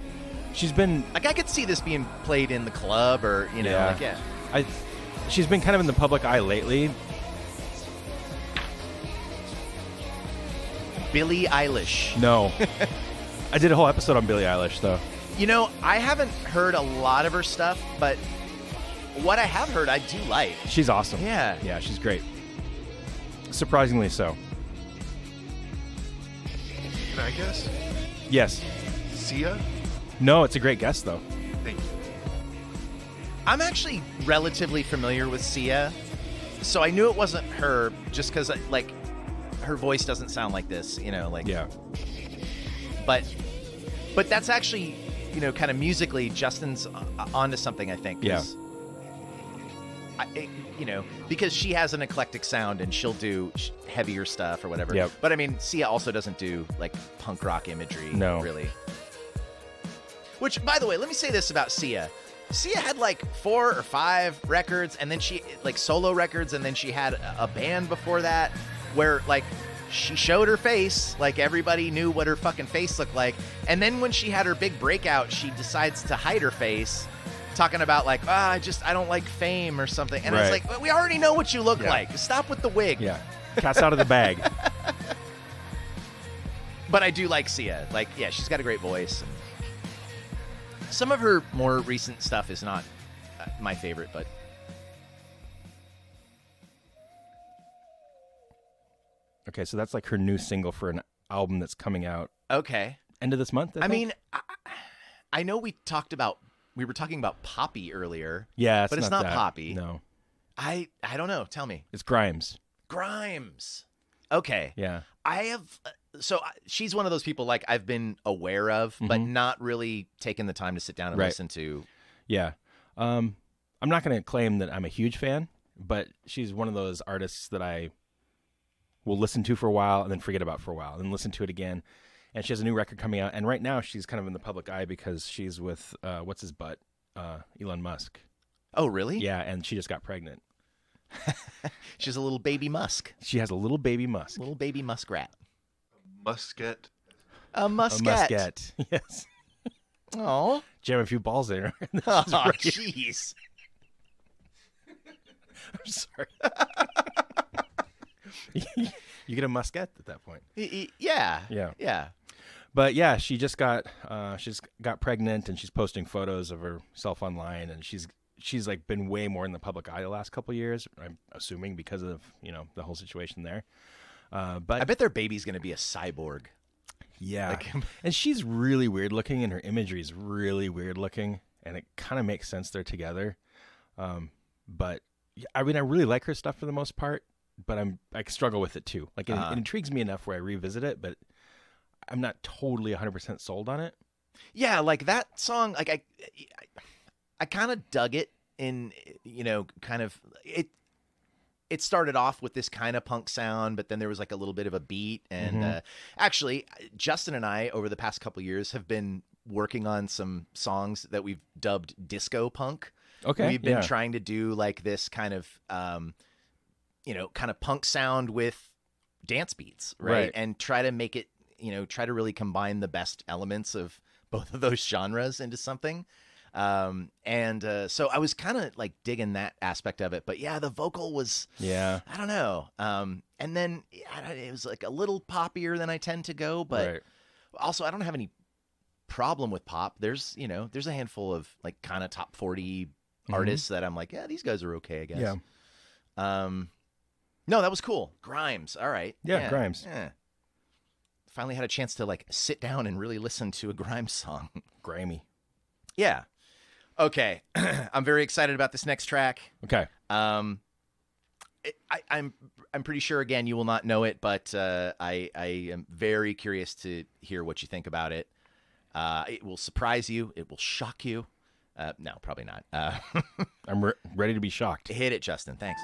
She's been like, I could see this being played in the club, or she's been kind of in the public eye lately. Billie Eilish. No. I did a whole episode on Billie Eilish, though. You know, I haven't heard a lot of her stuff, but what I have heard, I do like. She's awesome. Yeah. Yeah, she's great. Surprisingly so. Can I guess? Yes. Sia? No, it's a great guess, though. Thank you. I'm actually relatively familiar with Sia, so I knew it wasn't her just because, like, her voice doesn't sound like this, like. Yeah. But that's actually, kind of musically, Justin's onto something, I think. Yeah. Because she has an eclectic sound and she'll do heavier stuff or whatever. Yep. But I mean, Sia also doesn't do like punk rock imagery. No. Really. Which, by the way, let me say this about Sia. Sia had like 4 or 5 records, and then she like solo records, and then she had a band before that where like she showed her face, like everybody knew what her fucking face looked like. And then when she had her big breakout, she decides to hide her face, talking about like, I don't like fame or something. And it's like, well, we already know what you look like. Stop with the wig. Yeah. Cat's out of the bag. But I do like Sia. Like, yeah, she's got a great voice. And some of her more recent stuff is not my favorite, but. Okay, so that's like her new single for an album that's coming out. Okay. End of this month, I think? mean, I know we were talking about Poppy earlier. Yeah, but it's not that. Poppy. No. I don't know. Tell me. It's Grimes. Grimes. Okay. Yeah. I have. So she's one of those people like I've been aware of, but not really taken the time to sit down and listen to. Yeah. I'm not going to claim that I'm a huge fan, but she's one of those artists that I will listen to for a while and then forget about for a while, and then listen to it again. And she has a new record coming out, and right now she's kind of in the public eye because she's with what's his butt, Elon Musk. Oh, really? Yeah, and she just got pregnant. She's a little baby musk. She has a little baby musk. Little baby muskrat. Musket. A musket. A musket. Yes. Oh. Jam a few balls in her. Oh, jeez. I'm sorry. You get a musket at that point. Yeah. Yeah. Yeah. But yeah, she's got pregnant, and she's posting photos of herself online, and she's like been way more in the public eye the last couple of years. I'm assuming because of the whole situation there. But I bet their baby's going to be a cyborg. Yeah, and she's really weird looking, and her imagery is really weird looking, and it kind of makes sense they're together. But I mean, I really like her stuff for the most part, but I struggle with it too. Like it intrigues me enough where I revisit it, but I'm not totally 100% sold on it. Yeah, like that song, like I kind of dug it in, kind of it started off with this kind of punk sound, but then there was like a little bit of a beat. And actually, Justin and I, over the past couple of years, have been working on some songs that we've dubbed disco punk. Okay. We've been trying to do like this kind of, kind of punk sound with dance beats, right? And try to make it, try to really combine the best elements of both of those genres into something. So I was kind of like digging that aspect of it, but yeah, the vocal was, I don't know. And then it was like a little poppier than I tend to go, but also I don't have any problem with pop. There's a handful of like kind of top 40 artists that I'm like, yeah, these guys are okay, I guess. Yeah. No, that was cool. Grimes. All right. Yeah. Grimes. Yeah. Finally had a chance to like sit down and really listen to a Grimes song. Grammy. Yeah. Okay. I'm very excited about this next track. Okay. I'm pretty sure, again, you will not know it, but I am very curious to hear what you think about it. It will surprise you. It will shock you. No, probably not. I'm ready to be shocked. Hit it, Justin. Thanks.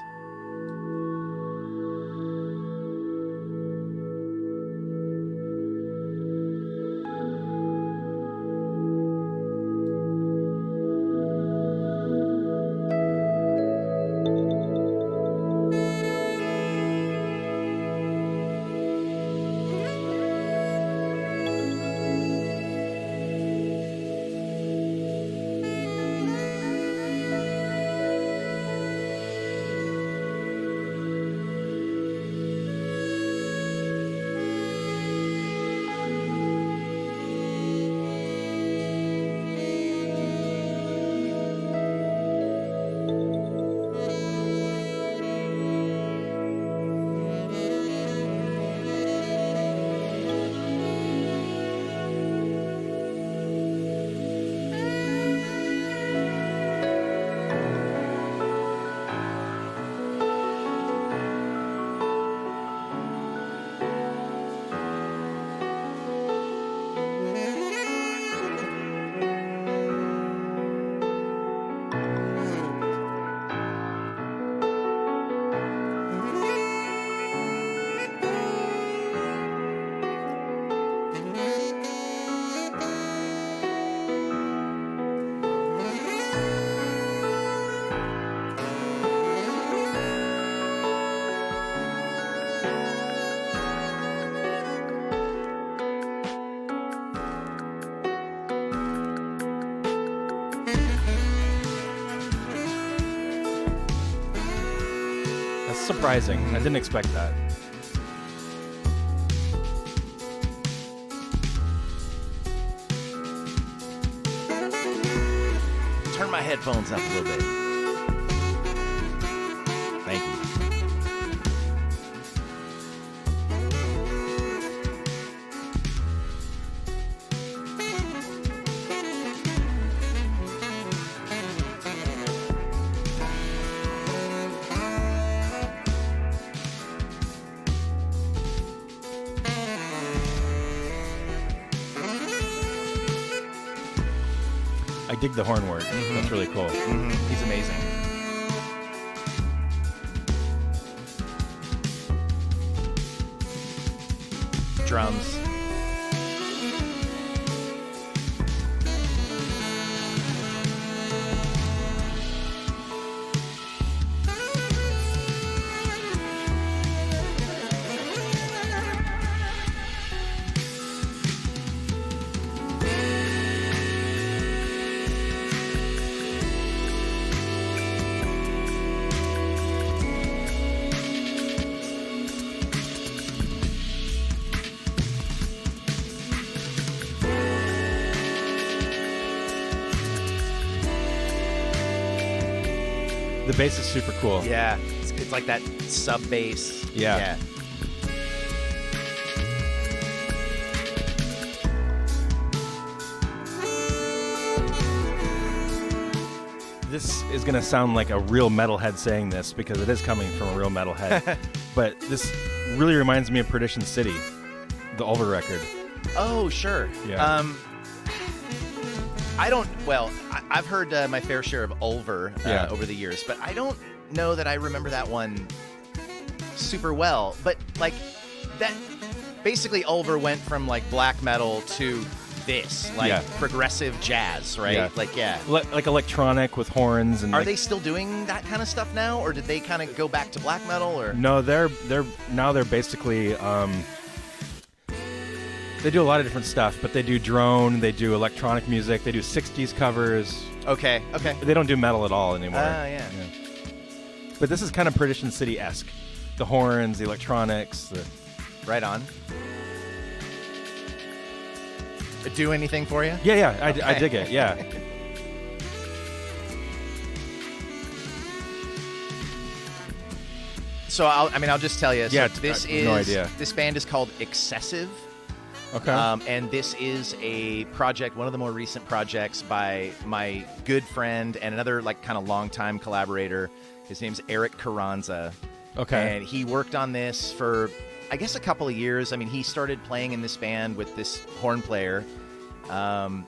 Surprising. I didn't expect that. Turn my headphones up a little bit. Thank you. I dig the horn work. That's really cool. He's amazing. Drums. The bass is super cool. Yeah, it's like that sub bass. Yeah. This is going to sound like a real metalhead saying this because it is coming from a real metalhead. But this really reminds me of Perdition City, the Ulver record. Oh, sure. Yeah. I've heard my fair share of Ulver over the years, but I don't know that I remember that one super well. But like that, basically Ulver went from like black metal to this, like progressive jazz, right? Yeah. Like electronic with horns. And are they still doing that kind of stuff now, or did they kind of go back to black metal? Or no, they're basically. They do a lot of different stuff, but they do drone, they do electronic music, they do 60s covers. Okay. They don't do metal at all anymore. Yeah. But this is kind of Perdition City-esque. The horns, the electronics. Right on. Do anything for you? Yeah, Okay. I dig it, yeah. So I'll just tell you. Yeah, no idea. This band is called Excessive. Okay. And this is a project, one of the more recent projects by my good friend and another like kind of longtime collaborator. His name's Eric Carranza. Okay. And he worked on this for, I guess, a couple of years. I mean, he started playing in this band with this horn player, and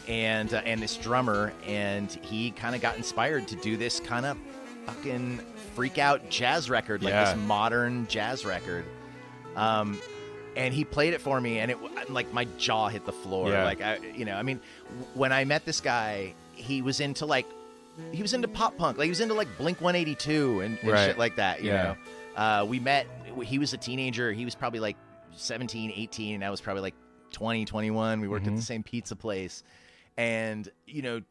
this drummer, and he kind of got inspired to do this kind of fucking freak out jazz record, like this modern jazz record. And he played it for me, and it like my jaw hit the floor. Yeah. Like when I met this guy, he was into pop punk, like he was into like Blink 182 and shit like that. You know, we met. He was a teenager. He was probably like 17, 18, and I was probably like 20, 21. We worked at the same pizza place, and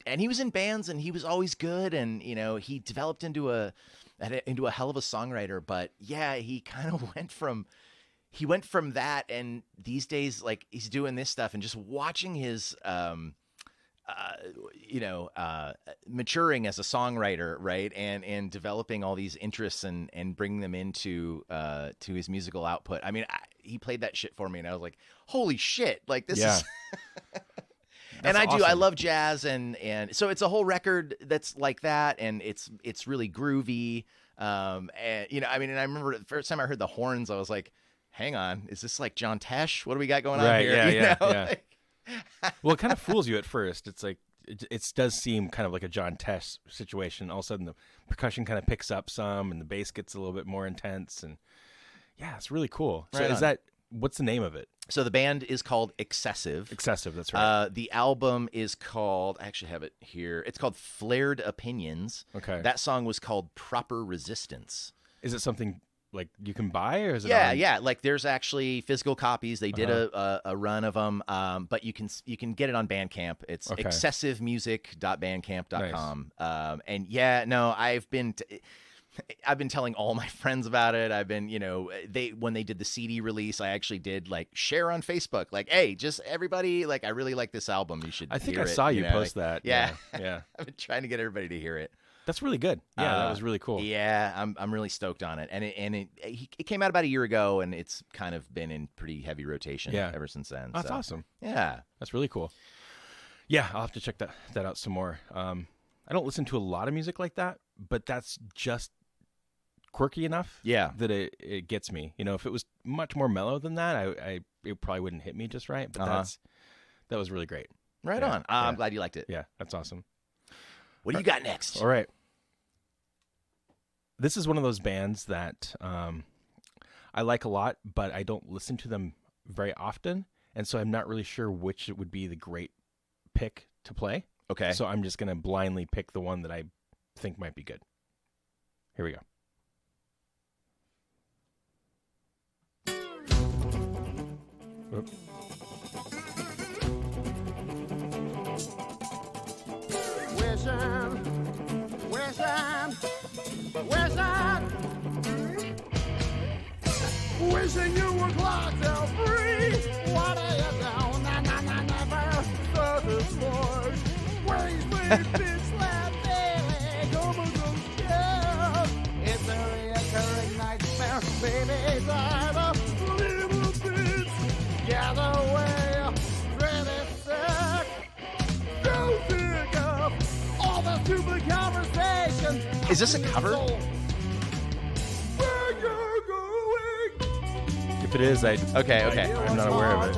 and he was in bands, and he was always good, and he developed into a hell of a songwriter. But yeah, he kind of went from that, and these days, like, he's doing this stuff, and just watching his, maturing as a songwriter, right, and developing all these interests and bringing them into to his musical output. I mean, he played that shit for me, and I was like, holy shit, like this is. And I awesome. I love jazz, and so it's a whole record that's like that, and it's really groovy. And and I remember the first time I heard the horns, I was like, hang on, is this like John Tesh? What do we got going on here? Yeah. Like, Well, it kind of fools you at first. It's like it does seem kind of like a John Tesh situation. All of a sudden, the percussion kind of picks up some, and the bass gets a little bit more intense, and yeah, it's really cool. So what's the name of it? So the band is called Excessive. Excessive, that's right. The album is called, I actually have it here. It's called Flared Opinions. Okay. That song was called Proper Resistance. Is it something like you can buy, or is it? Yeah. Like there's actually physical copies. They did a run of them, but you can get it on Bandcamp. It's excessivemusic.bandcamp.com. Nice. And yeah, no, I've been telling all my friends about it. I've been, when they did the CD release, I actually did like share on Facebook, like, hey, just everybody, like, I really like this album. You should. I think hear I saw it, you post that. Yeah. Yeah. I've been trying to get everybody to hear it. That's really good. Yeah, that was really cool. Yeah, I'm really stoked on it, and it came out about a year ago, and it's kind of been in pretty heavy rotation ever since then. That's awesome. Yeah, that's really cool. Yeah, I'll have to check that out some more. I don't listen to a lot of music like that, but that's just quirky enough. That it gets me. If it was much more mellow than that, it probably wouldn't hit me just right. But that was really great. Right on. I'm glad you liked it. Yeah, that's awesome. What do you got next? All right. This is one of those bands that I like a lot, but I don't listen to them very often, and so I'm not really sure which would be the great pick to play. Okay. So I'm just going to blindly pick the one that I think might be good. Here we go. Whoop. Wishing you were Clarksdale free. What are you doing? Never satisfied. Ways bitch slap daily. Come on, go scared. It's a reoccurring nightmare. Baby, died a little bit. Gather way, pretty sick. So sick of all the stupid conversation. Is this a cover? If it is, Okay. I'm not aware of it.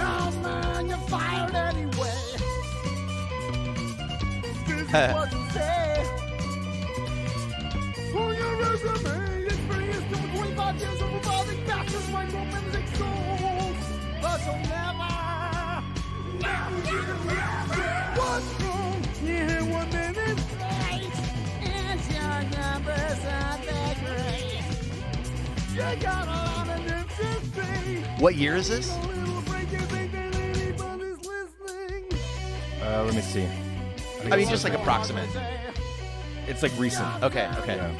Oh man, you're fired anyway. This is what you say. On your resume, experience to 25 years of revolving masters, micro-music souls. But you'll never. What's wrong? You hear 1 minute late. And your numbers aren't that great. You got a lot of them to say. What year is this? Let me see. I mean, just like approximate. It's like recent. Okay. Yeah.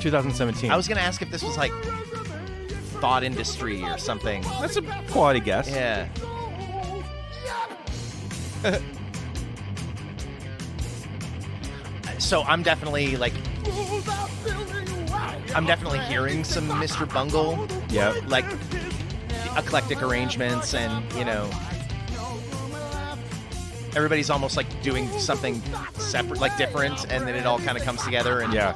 2017. I was gonna ask if this was like Thought Industry or something. That's a quality guess. Yeah. So I'm definitely hearing some Mr. Bungle. Yeah. Like eclectic arrangements, and everybody's almost like doing something separate, like different, and then it all kind of comes together. And yeah.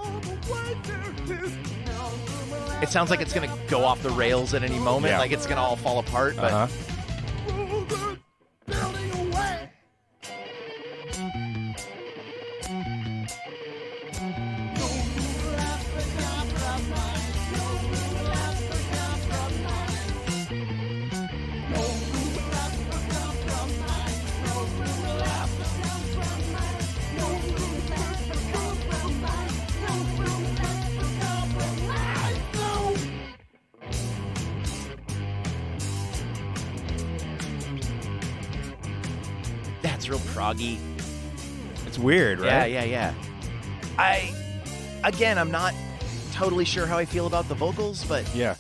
It sounds like it's gonna go off the rails at any moment. Yeah. Like it's gonna all fall apart. But that's real proggy. It's weird, right? Yeah. I'm not totally sure how I feel about the vocals, but Yeah.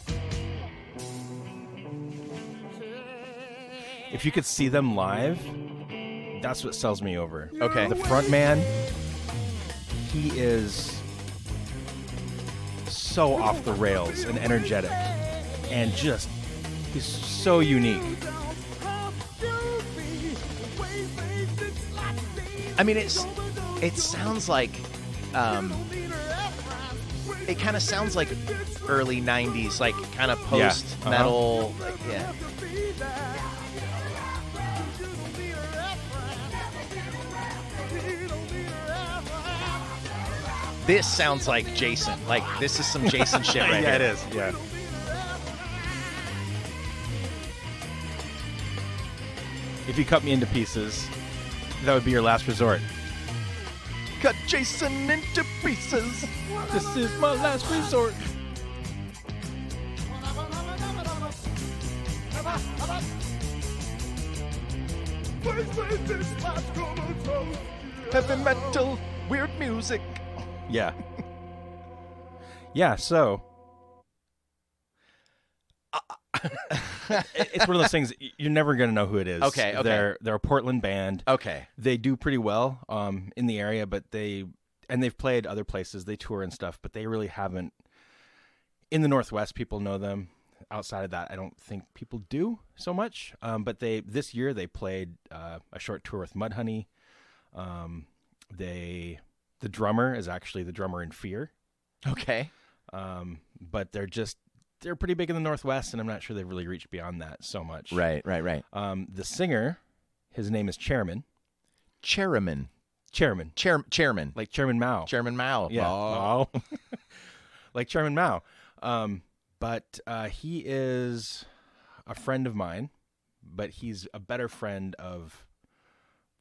If you could see them live, that's what sells me over. Okay. The front man, he is so off the rails and energetic, and just he's so unique. I mean, it sounds like, it kind of sounds like early 90s, like kind of post-metal. Like, yeah. This sounds like Jason. Like, this is some Jason shit right Yeah, here. it is. Yeah. If you cut me into pieces, that would be your last resort. Cut Jason into pieces. This is my last resort. Heavy metal, weird music. Yeah. Yeah, so it's one of those things you're never going to know who it is. Okay. They're a Portland band. Okay. They do pretty well in the area, but they've played other places. They tour and stuff, but they really haven't. In the Northwest, people know them. Outside of that, I don't think people do so much. But this year they played a short tour with Mudhoney. The drummer is actually the drummer in Fear. Okay. But they're just they're pretty big in the Northwest, and I'm not sure they've really reached beyond that so much. Right. The singer, his name is Chairman. Chairman. Like Chairman Mao. Chairman Mao. Yeah. Oh. Like Chairman Mao. But he is a friend of mine, but he's a better friend of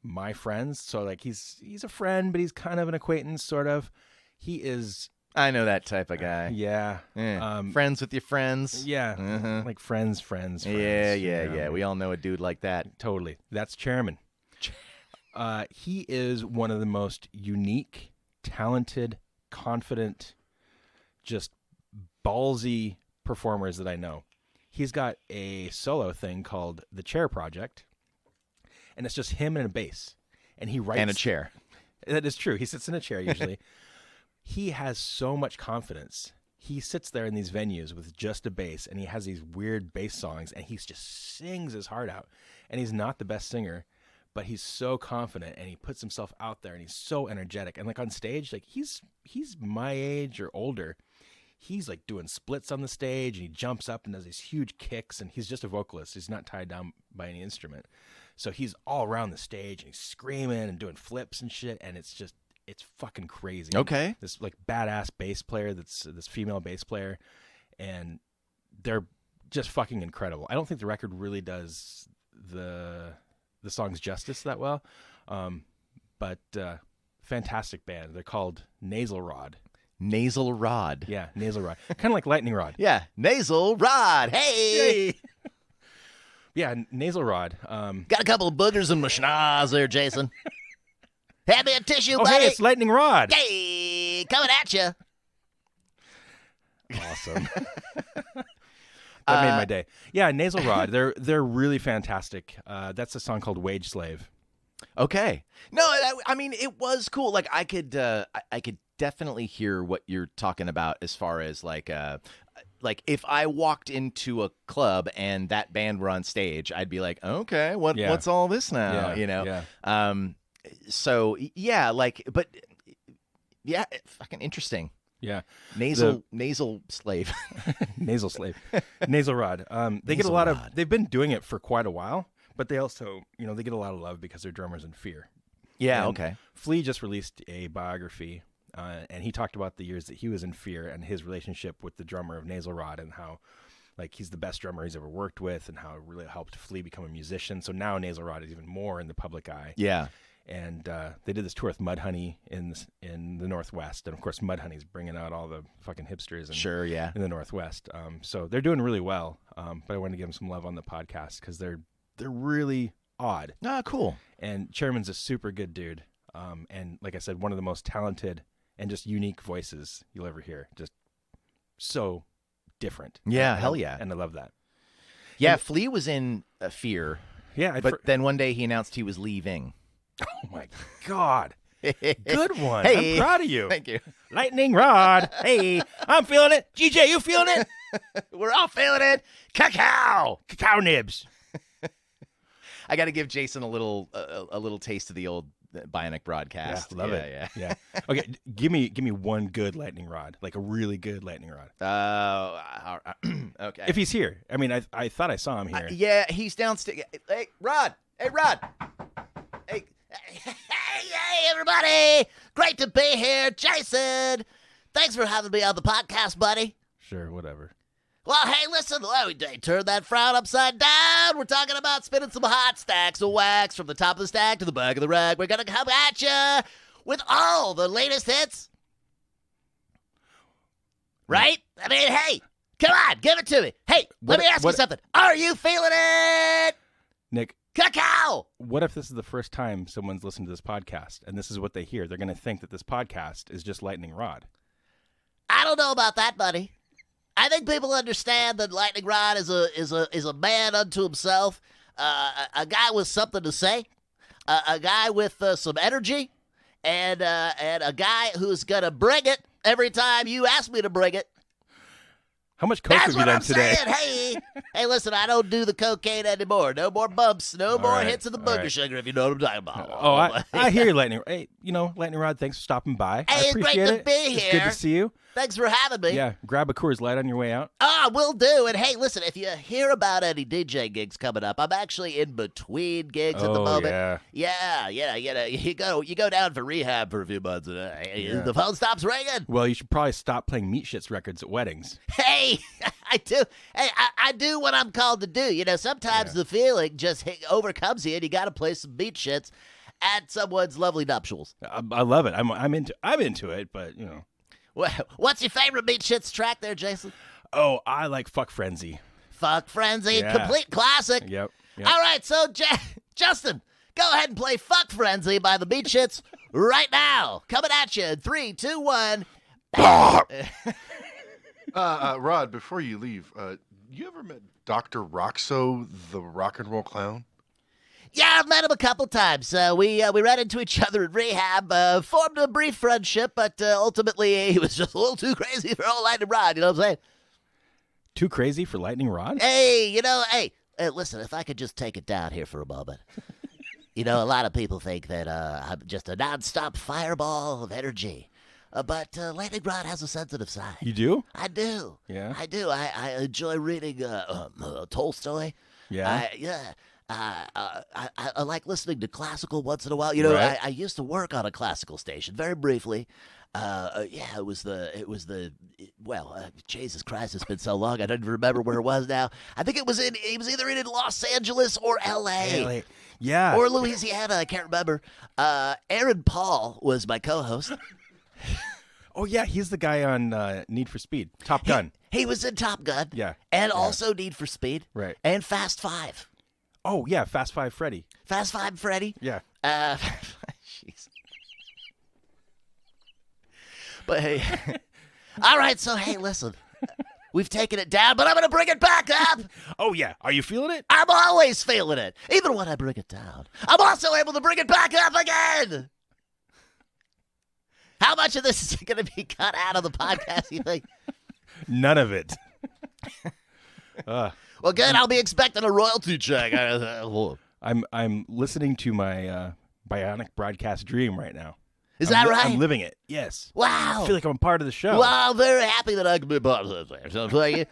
my friends. So like he's a friend, but he's kind of an acquaintance, sort of. He is. I know that type of guy. Yeah. Friends with your friends. Yeah. Uh-huh. Like friends. Yeah. We all know a dude like that. Totally. That's Chairman. He is one of the most unique, talented, confident, just ballsy performers that I know. He's got a solo thing called The Chair Project, and it's just him and a bass. And he writes... And a chair. That is true. He sits in a chair usually. He has so much confidence. He sits there in these venues with just a bass, and he has these weird bass songs, and he just sings his heart out. And he's not the best singer, but he's so confident, and he puts himself out there, and he's so energetic. And like on stage, like he's my age or older. He's like doing splits on the stage, and he jumps up and does these huge kicks, and he's just a vocalist. He's not tied down by any instrument. So he's all around the stage, and he's screaming and doing flips and shit, and it's fucking crazy. Okay. This like badass bass player, that's this female bass player, and they're just fucking incredible. I don't think the record really does the songs justice that well, but fantastic band. They're called Nasal Rod. Nasal Rod. Yeah, Nasal Rod. Kind of like Lightning Rod. Yeah, Nasal Rod. Hey! Yeah, Nasal Rod. Got a couple of boogers in my schnoz there, Jason. Have me a tissue, buddy. Hey, it's Lightning Rod. Hey, coming at you. Awesome. That made my day. Yeah, Nasal Rod. They're really fantastic. That's a song called Wage Slave. Okay. No, I mean it was cool. Like I could definitely hear what you're talking about as far as like if I walked into a club and that band were on stage, I'd be like, okay, what's all this now? Yeah, you know. Yeah. So yeah, but yeah, fucking interesting. Yeah. Nasal slave. Nasal slave. Nasal Rod. They get a lot of, they've been doing it for quite a while, but they also, they get a lot of love because they're drummers in Fear. Yeah. And Okay. Flea just released a biography, and he talked about the years that he was in Fear and his relationship with the drummer of Nasal Rod, and how like he's the best drummer he's ever worked with, and how it really helped Flea become a musician. So now Nasal Rod is even more in the public eye. Yeah. And they did this tour with Mudhoney in the Northwest, and of course Mudhoney's bringing out all the fucking hipsters in the Northwest. So they're doing really well. But I wanted to give them some love on the podcast because they're really odd. Ah, cool. And Chairman's a super good dude. And like I said, one of the most talented and just unique voices you'll ever hear. Just so different. Yeah, hell yeah. And I love that. Yeah, and Flea was in Fear. Yeah, but then one day he announced he was leaving. Oh my God. Good one. Hey. I'm proud of you. Thank you. Lightning Rod. Hey, I'm feeling it. GJ, you feeling it? We're all feeling it. Cacao nibs. I got to give Jason a little taste of the old Bionic Broadcast. Yeah, love it. Yeah. Okay, give me one good Lightning Rod, like a really good Lightning Rod. Okay. If he's here. I mean, I thought I saw him here. Yeah, he's downstairs. Hey, Rod. Hey, everybody. Great to be here. Jason, thanks for having me on the podcast, buddy. Sure, whatever. Well, hey, listen, turn that frown upside down. We're talking about spinning some hot stacks of wax from the top of the stack to the back of the rack. We're going to come at you with all the latest hits. Right? I mean, hey, come on, give it to me. Hey, let me ask you something. Are you feeling it? Nick. Cacao! What if this is the first time someone's listened to this podcast and this is what they hear? They're going to think that this podcast is just Lightning Rod. I don't know about that, buddy. I think people understand that Lightning Rod is a man unto himself, a guy with something to say, a guy with some energy, and a guy who's going to bring it every time you ask me to bring it. How much coke have you done today? Saying. Hey, listen, I don't do the cocaine anymore. No more bumps. No more hits of the booger sugar, if you know what I'm talking about. Oh, I hear you, Lightning. Hey, Lightning Rod, thanks for stopping by. Hey, I appreciate it's great to be here. It's good to see you. Thanks for having me. Yeah, grab a Coors Light on your way out. Will do. And hey, listen, if you hear about any DJ gigs coming up, I'm actually in between gigs at the moment. Yeah. You go down for rehab for a few months, and the phone stops ringing. Well, you should probably stop playing Meat Shits records at weddings. Hey, I do. Hey, I do what I'm called to do. Sometimes the feeling just overcomes you, and you got to play some Meat Shits at someone's lovely nuptials. I love it. I'm into it, but What's your favorite Meat Shits track there, Jason? Oh, I like Fuck Frenzy. Fuck Frenzy, complete classic. Yep. All right, so Justin, go ahead and play Fuck Frenzy by the Meat Shits right now. Coming at you in 3, 2, 1. Rod, before you leave, you ever met Dr. Roxo, the rock and roll clown? Yeah, I've met him a couple times. We ran into each other in rehab, formed a brief friendship, but ultimately he was just a little too crazy for old Lightning Rod, you know what I'm saying? Too crazy for Lightning Rod? Hey, listen, if I could just take it down here for a moment. A lot of people think that I'm just a nonstop fireball of energy. But Lightning Rod has a sensitive side. You do? I do. Yeah? I do. I enjoy reading Tolstoy. Yeah? I like listening to classical once in a while. Right. I used to work on a classical station very briefly. Jesus Christ, it's been so long. I don't even remember where it was now. I think it was either in Los Angeles or L.A. Yeah. Or Louisiana. I can't remember. Aaron Paul was my co-host. Oh, yeah, he's the guy on Need for Speed. Top Gun. He was in Top Gun. Yeah. And also Need for Speed. Right. And Fast 5. Oh, yeah, Fast 5 Freddy. Fast 5 Freddy. Yeah. Jeez. But hey. All right, so hey, listen. We've taken it down, but I'm going to bring it back up. Oh, yeah. Are you feeling it? I'm always feeling it. Even when I bring it down. I'm also able to bring it back up again. How much of this is going to be cut out of the podcast, you think? None of it. Well, good. I'll be expecting a royalty check. I'm listening to my Bionic Broadcast dream right now. Is that right? I'm living it. Yes. Wow. I feel like I'm a part of the show. Well, I'm very happy that I can be part of this. So you're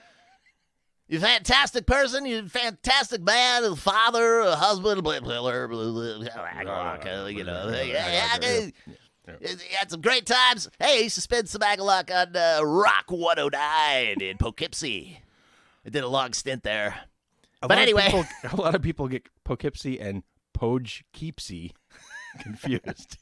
a fantastic person. You're a fantastic man, a father, a husband, You had some great times. Hey, I used to spend some Agalloch on Rock 109 in Poughkeepsie. I did a long stint there. But anyway. A lot of people get Poughkeepsie and Poughkeepsie confused.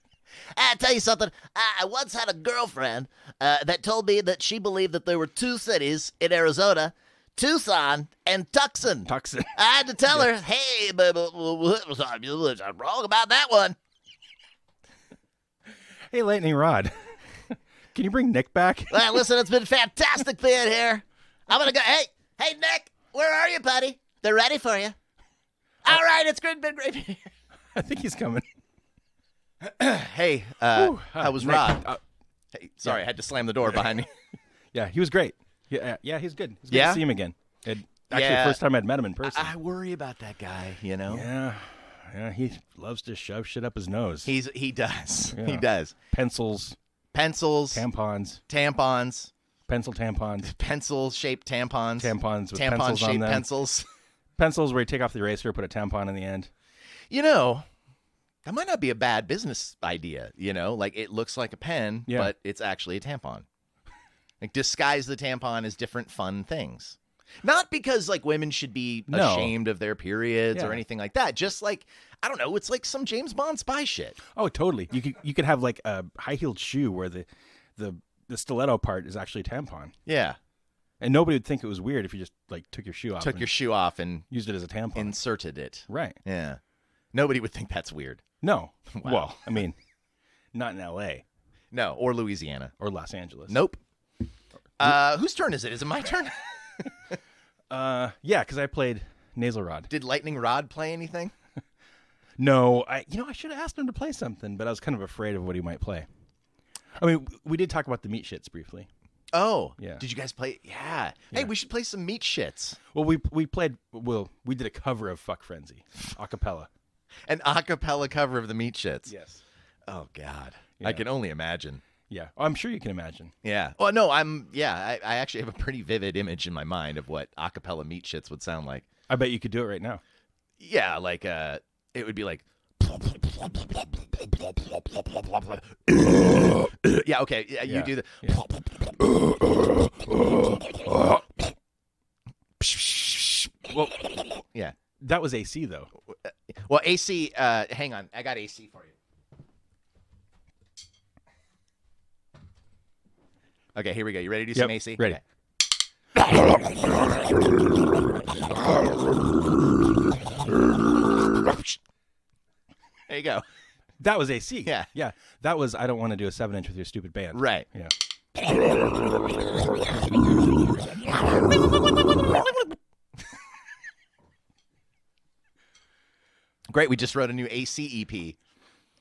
I'll tell you something. I once had a girlfriend that told me that she believed that there were two cities in Arizona, Tucson and Tucson. Tucson. I had to tell her, hey, baby, I'm wrong about that one. Hey, Lightning Rod, can you bring Nick back? Well, listen, it's been fantastic being here. I'm going to go. Hey, Nick, where are you, buddy? They're ready for you. All right, it's been great being here. I think he's coming. Hey, how was Nick, Rod? Hey, sorry, I had to slam the door behind me. Yeah, he was great. Yeah, he's good. It's good to see him again. Actually, the first time I'd met him in person. I worry about that guy, Yeah, he loves to shove shit up his nose. He does. Yeah. He does. Pencils, tampons, pencil tampons, pencil-shaped tampons, with pencils on them. pencils, pencils where you take off the eraser, put a tampon in the end. That might not be a bad business idea. Like it looks like a pen, but it's actually a tampon. Like disguise the tampon as different fun things. Not because like women should be ashamed of their periods or anything like that. Just like, I don't know, it's like some James Bond spy shit. Oh, totally. You could have like a high-heeled shoe where the stiletto part is actually a tampon. Yeah. And nobody would think it was weird if you just like took your shoe off and used it as a tampon. Inserted it. Right. Yeah. Nobody would think that's weird. No. Wow. Well, I mean, not in L.A. No, or Louisiana. Or Los Angeles. Nope. Whose turn is it? Is it my turn? Yeah, because I played Nasal Rod. Did Lightning Rod play anything? No, I should have asked him to play something, but I was kind of afraid of what he might play. I mean, we did talk about the Meat Shits briefly. Oh, yeah. Did you guys play? Yeah. Hey, we should play some Meat Shits. Well, we did a cover of Fuck Frenzy, a cappella. An a cappella cover of the Meat Shits. Yes. Oh God, yeah. I can only imagine. Yeah. Oh, I'm sure you can imagine. Yeah. Oh, no, I actually have a pretty vivid image in my mind of what A Capella Meat Shits would sound like. I bet you could do it right now. Yeah, like, it would be like... Yeah, okay. Yeah, you do the... Well, yeah. That was AC, though. Well, AC, hang on. I got AC for you. Okay, here we go. You ready to do some AC? Ready. Okay. There you go. That was AC. Yeah. Yeah. That was, I don't want to do a 7-inch with your stupid band. Right. Yeah. Great. We just wrote a new AC EP.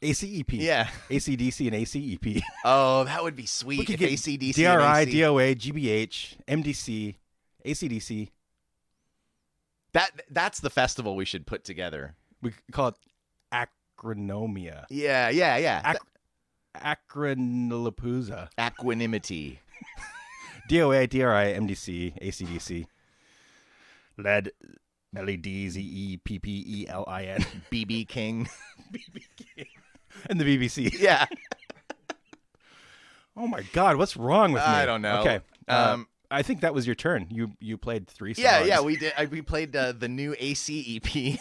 ACEP. Yeah. ACDC and ACEP. Oh, that would be sweet. We could if get ACDC DRI, and AC... DOA, GBH, MDC, ACDC. That's the festival we should put together. We could call it Acronomia. Yeah. Acronolapalooza. Aquanimity. DOA, DRI, MDC, ACDC. LED, LEDZEPPELIN. BB King. BB King. And the BBC. Yeah. Oh my God, what's wrong with me? I don't know. Okay. I think that was your turn. You played 3 songs. Yeah, we did. We played the new AC EP.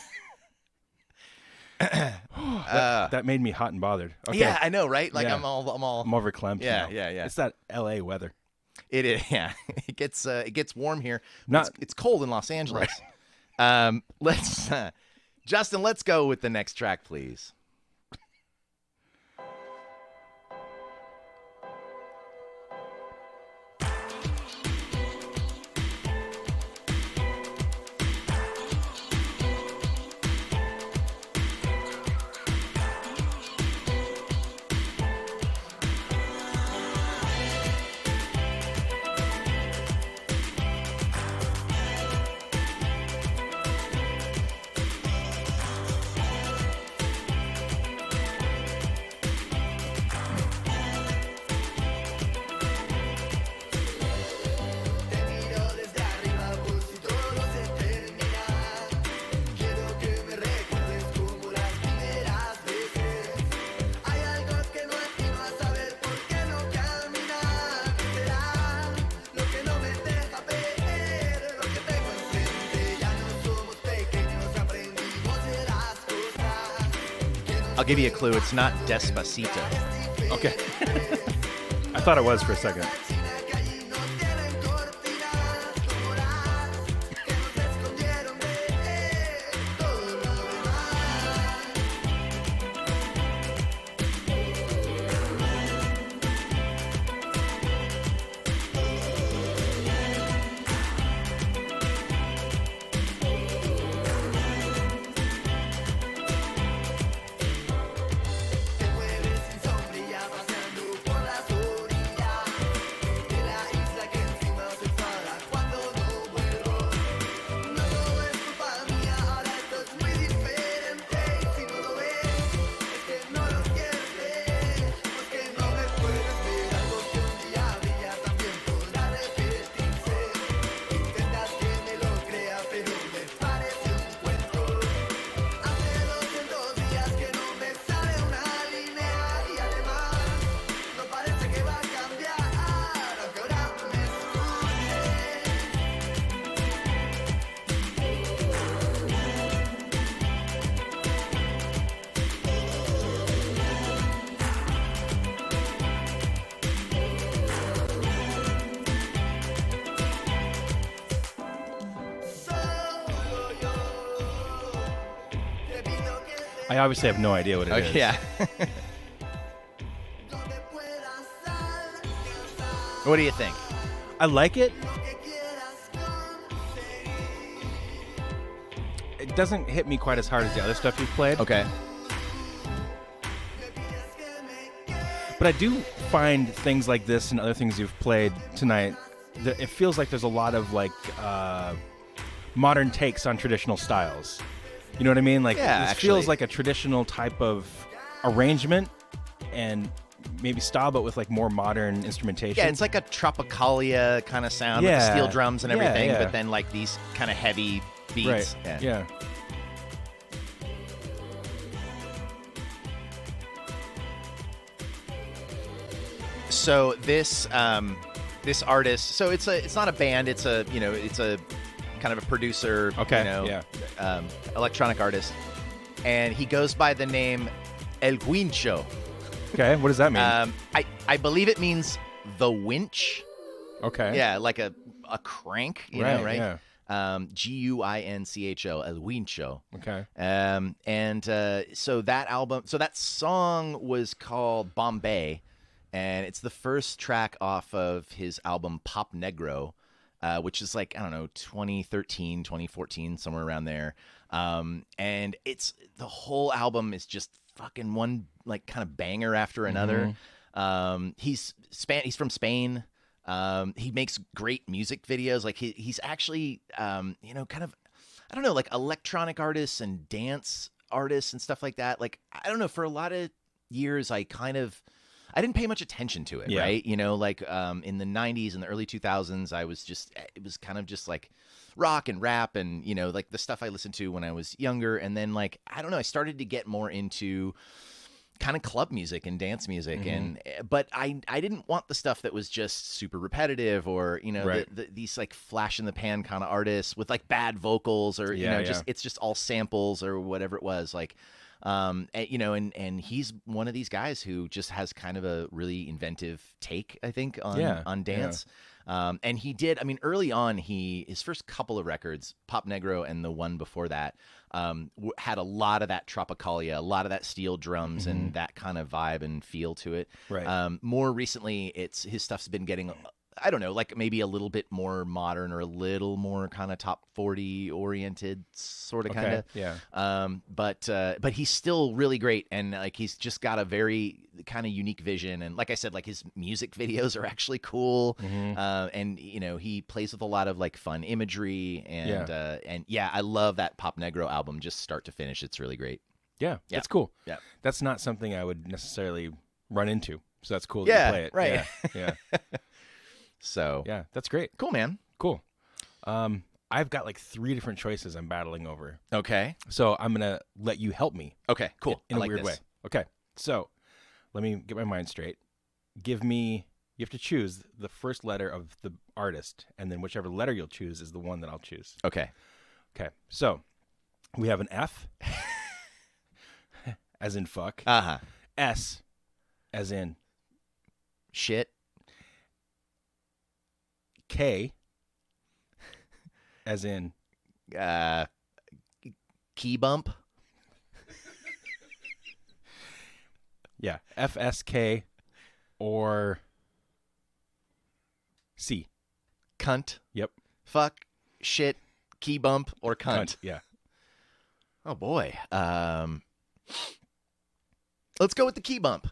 That made me hot and bothered. Okay. Yeah, I know, right? Like Yeah. I'm all I'm overclamped. Yeah, now. yeah. It's that LA weather. It is. Yeah, it gets warm here. Not- It's cold in Los Angeles. Right. Let's Justin. Let's go with the next track, please. I'll give you a clue. It's not Despacito. Okay. I thought it was for a second. I obviously have no idea what it is. Yeah. What do you think? I like it. It doesn't hit me quite as hard as the other stuff you've played. Okay. But I do find things like this and other things you've played tonight, that it feels like there's a lot of like modern takes on traditional styles. You know what I mean? Like Yeah, it actually. feels like a traditional type of arrangement and maybe style, but with like more modern instrumentation. Yeah, it's like a Tropicalia kind of sound with the steel drums and everything, but then like these kind of heavy beats. Right. Yeah. So this artist, so it's not a band, it's a kind of a producer, electronic artist, and he goes by the name El Guincho. Okay, what does that mean? I believe it means the winch. Okay. Yeah, like a crank, you know, right? Yeah. Guincho, El Guincho. Okay. So that song was called Bombay, and it's the first track off of his album Pop Negro, which is like, I don't know, 2013, 2014, somewhere around there. And it's the whole album is just fucking one like kind of banger after another. He's from Spain. He makes great music videos. Like he's actually, kind of, I don't know, like electronic artists and dance artists and stuff like that. Like, I don't know, for a lot of years, I didn't pay much attention to it, right? You know, like in the 90s and the early 2000s, it was kind of just like rock and rap and, you know, like the stuff I listened to when I was younger. And then like, I don't know, I started to get more into kind of club music and dance music. But I didn't want the stuff that was just super repetitive or, you know, these like flash in the pan kind of artists with like bad vocals or, it's just all samples or whatever it was. Like, and he's one of these guys who just has kind of a really inventive take, I think, on dance. And he did, I mean, early on, his first couple of records, Pop Negro and the one before that, had a lot of that Tropicalia, a lot of that steel drums and that kind of vibe and feel to it. Right. More recently, his stuff's been getting, I don't know, like maybe a little bit more modern or a little more kind of top 40 oriented sort of kind of. Yeah. But he's still really great. And like, he's just got a very kind of unique vision. And like I said, like his music videos are actually cool. And you know, he plays with a lot of like fun imagery and I love that Pop Negro album, just start to finish. It's really great. Yeah. That's cool. Yeah. That's not something I would necessarily run into. So that's cool that you play it. Right. Yeah. So yeah, that's great. Cool, man. Cool. I've got like 3 different choices I'm battling over. Okay. So I'm gonna let you help me. Okay. Cool. In a weird way. Okay. So let me get my mind straight. You have to choose the first letter of the artist, and then whichever letter you'll choose is the one that I'll choose. Okay. Okay. So we have an F, as in fuck. S, as in shit. K, as in key bump. Yeah, FSK or C. Cunt. Yep. Fuck, shit, key bump, or cunt. Yeah. Oh boy. Let's go with the key bump.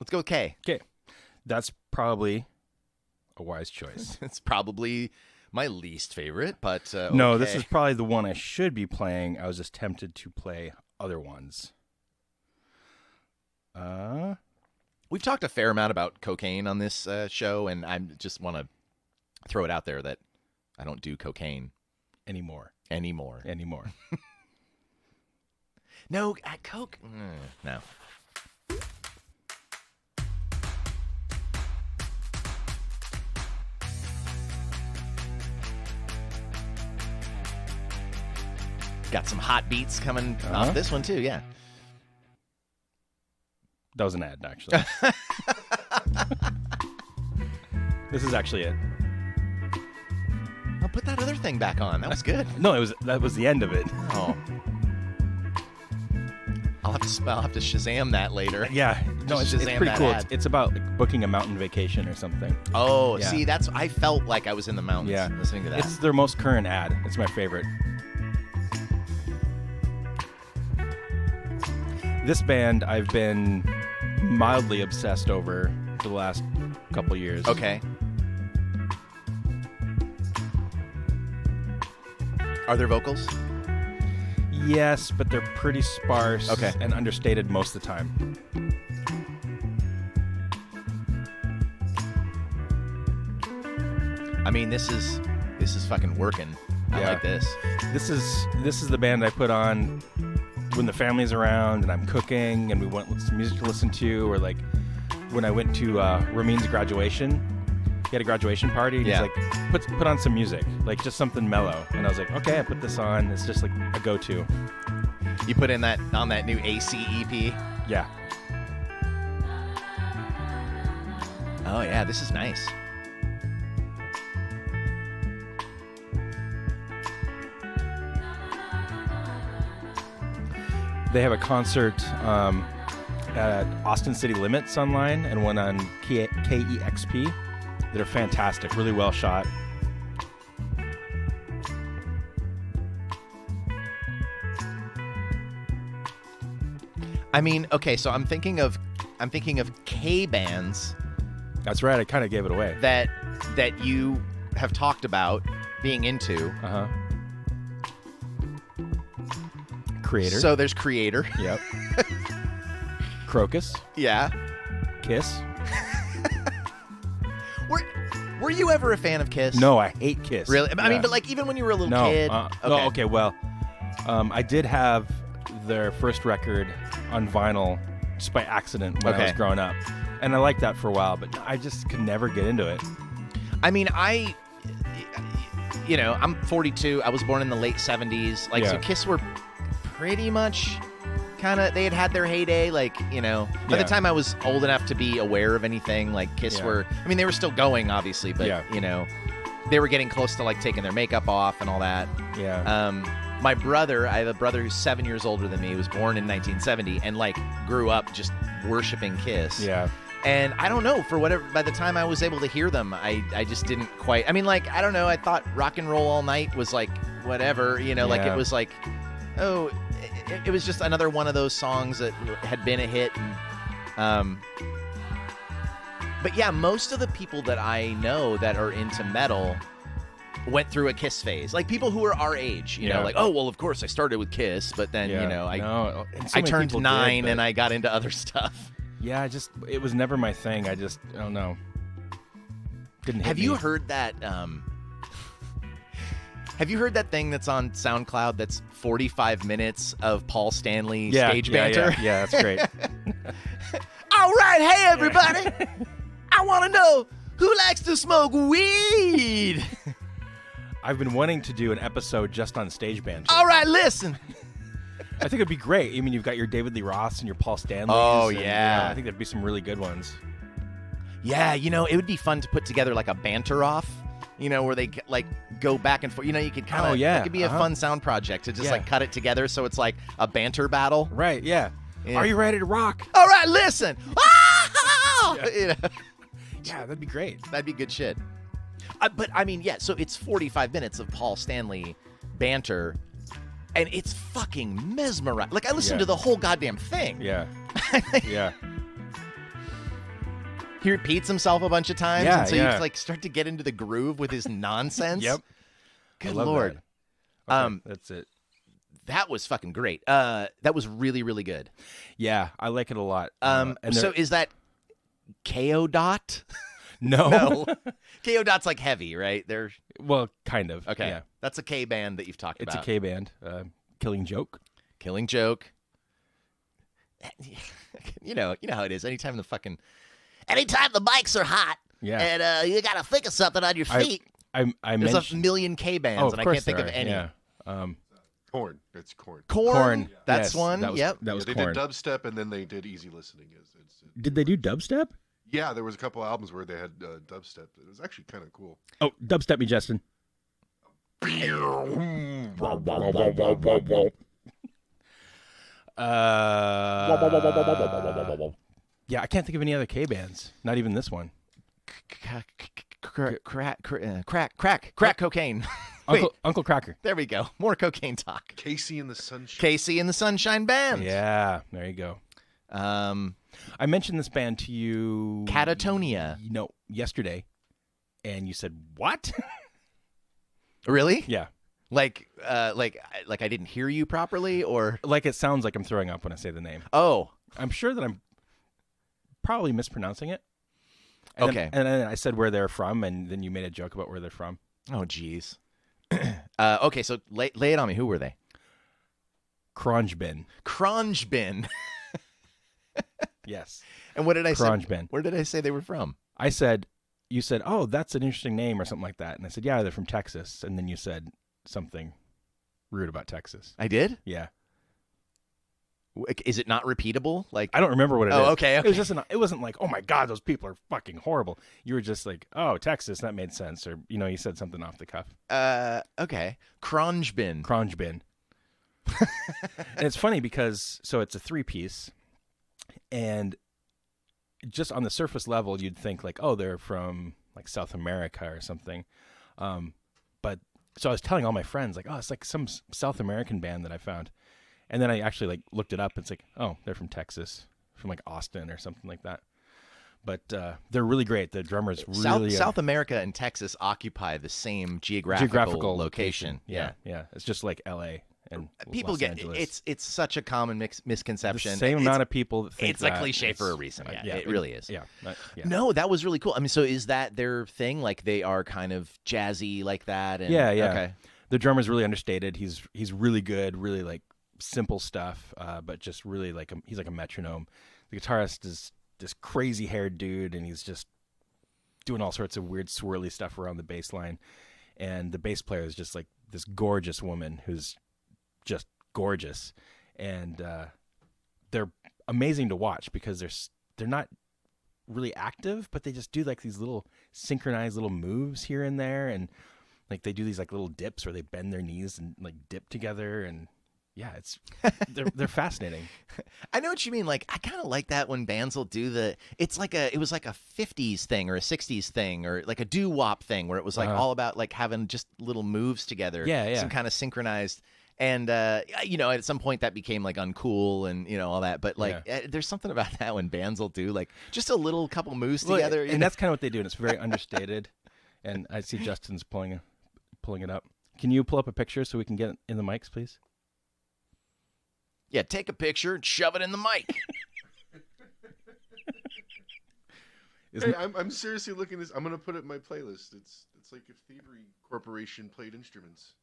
Let's go with K. Okay. That's probably a wise choice. It's probably my least favorite, but no, this is probably the one I should be playing. I was just tempted to play other ones. We've talked a fair amount about cocaine on this show, and I just want to throw it out there that I don't do cocaine anymore. No, coke. No. Got some hot beats coming off this one too, yeah. That was an ad, actually. This is actually it. I'll put that other thing back on. That was good. No, that was the end of it. Oh. I'll have to Shazam that later. Yeah, no, it's pretty cool. It's about like, booking a mountain vacation or something. Oh, yeah. See, I felt like I was in the mountains listening to that. It's their most current ad. It's my favorite. This band I've been mildly obsessed over for the last couple years. Okay. Are there vocals? Yes, but they're pretty sparse and understated most of the time. mean, this is fucking working. I like this. This is the band I put on when the family's around and I'm cooking and we want some music to listen to, or like when I went to Ramin's graduation. He had a graduation party. And he's like, put on some music, like just something mellow. And I was like, okay, I put this on. It's just like a go-to. You put in that on that new AC EP? Yeah. Oh yeah, this is nice. They have a concert at Austin City Limits online and one on KEXP that are fantastic, really well shot. I mean, okay, so I'm thinking of K bands. That's right. I kind of gave it away. That you have talked about being into. Uh-huh. Creator. So there's Creator. Yep. Crocus. Yeah. Kiss. Were you ever a fan of Kiss? No, I hate Kiss. Really? I mean, Yeah. but like even when you were a little kid. Okay. Well, I did have their first record on vinyl just by accident when I was growing up, and I liked that for a while, but I just could never get into it. I mean, I'm 42. I was born in the late 70s. Like, so Kiss were pretty much kind of, they had their heyday. Like, by the time I was old enough to be aware of anything, like Kiss were, I mean, they were still going, obviously, but, they were getting close to like taking their makeup off and all that. Yeah. My brother, I have a brother who's 7 years older than me, who was born in 1970 and like grew up just worshiping Kiss. Yeah. And I don't know, for whatever, by the time I was able to hear them, I just didn't quite, I mean, like, I don't know, I thought Rock and Roll All Night was like, whatever, like it was like, oh, it was just another one of those songs that had been a hit. And, but yeah, most of the people that I know that are into metal went through a Kiss phase. Like people who were our age, like, oh, well, of course I started with Kiss, but then, I turned 9 and I got into other stuff. Yeah, it was never my thing. I don't know. Didn't hit Have me. you heard that? Have you heard that thing that's on SoundCloud that's 45 minutes of Paul Stanley stage banter? Yeah, that's great. All right, hey everybody, I want to know who likes to smoke weed. I've been wanting to do an episode just on stage banter. All right, listen. I think it'd be great. I mean, you've got your David Lee Roths and your Paul Stanleys. Oh, and, yeah. I think there'd be some really good ones. Yeah, it would be fun to put together like a banter off, where they like go back and forth. You could kind of, it could be a fun sound project to just like cut it together so it's like a banter battle. Right, yeah. Are you ready to rock? All right, listen. Yeah, that'd be great. That'd be good shit. But I mean, so it's 45 minutes of Paul Stanley banter. And it's fucking mesmerizing. Like, I listened to the whole goddamn thing. Yeah. Yeah. He repeats himself a bunch of times. Yeah, and so you like start to get into the groove with his nonsense. Yep. Good Lord. That. Okay, that's it. That was fucking great. That was really, really good. Yeah, I like it a lot. So is that KO Dot? No. KO Dot's like heavy, right? Well, kind of. Okay. Yeah. That's a K band that you've talked about. It's a K band. Killing Joke. Killing Joke. You know how it is. Anytime the mics are hot, and you got to think of something on your feet. There's a million K bands, and I can't think of any. Yeah. Korn. It's Korn. Korn. That's yes, one. That was, yep. That was they Korn. did dubstep, and then they did easy listening. Did they do dubstep? Yeah, there was a couple albums where they had dubstep. It was actually kind of cool. Oh, dubstep me, Justin. Yeah, I can't think of any other K bands. Not even this one. Crack cocaine. Uncle Cracker. There we go. More cocaine talk. Casey and the Sunshine. Casey and the Sunshine Band. Yeah, there you go. I mentioned this band to you. Catatonia. Yesterday, and you said what? Really? Yeah. Like I didn't hear you properly, or like it sounds like I'm throwing up when I say the name. Oh, I'm sure that I'm probably mispronouncing it. And Okay. then I said where they're from, and then you made a joke about where they're from. Oh, geez. Okay, so lay it on me. Who were they? Crongebin. Crongebin. Yes. And what did I say? Crongebin. Where did I say they were from? You said, oh, that's an interesting name or something like that. And I said, yeah, they're from Texas. And then you said something rude about Texas. I did? Yeah. Is it not repeatable? Like, I don't remember what it is. Oh, okay. It was just it wasn't like, oh my God, those people are fucking horrible. You were just like, oh, Texas, that made sense. Or, you said something off the cuff. Okay. Crongebin. Crongebin. And it's funny because, so it's a 3-piece, and just on the surface level, you'd think like, oh, they're from like South America or something. But so I was telling all my friends like, oh, it's like some South American band that I found. And then I actually like looked it up. It's like, oh, they're from Texas, from like Austin or something like that. But they're really great. The drummer's really South America and Texas occupy the same geographical location. Yeah. It's just like L.A. and people Los get Angeles. it's such a common misconception. The same amount of people that think it's a cliche for a reason. Yeah, it really is. Yeah. No, that was really cool. I mean, so is that their thing? Like they are kind of jazzy like that? And, yeah. Okay. The drummer's really understated. He's really good. Really like simple stuff, but just really like he's like a metronome. The guitarist is this crazy haired dude, and he's just doing all sorts of weird swirly stuff around the bass line. And the bass player is just like this gorgeous woman who's just gorgeous, and they're amazing to watch because they're not really active, but they just do like these little synchronized little moves here and there, and like they do these like little dips where they bend their knees and like dip together, and yeah, they're fascinating. I know what you mean. Like I kind of like that when bands will do it was like a 50s thing or a 60s thing or like a doo-wop thing where it was like all about like having just little moves together. Yeah. Some kind of synchronized. And, at some point that became like uncool and, all that. But like, there's something about that when bands will do like just a little couple moves together. And that's kind of what they do. And it's very understated. And I see Justin's pulling it up. Can you pull up a picture so we can get in the mics, please? Yeah, take a picture and shove it in the mic. Hey, I'm seriously looking at this. I'm gonna put it in my playlist. It's like if Thievery Corporation played instruments.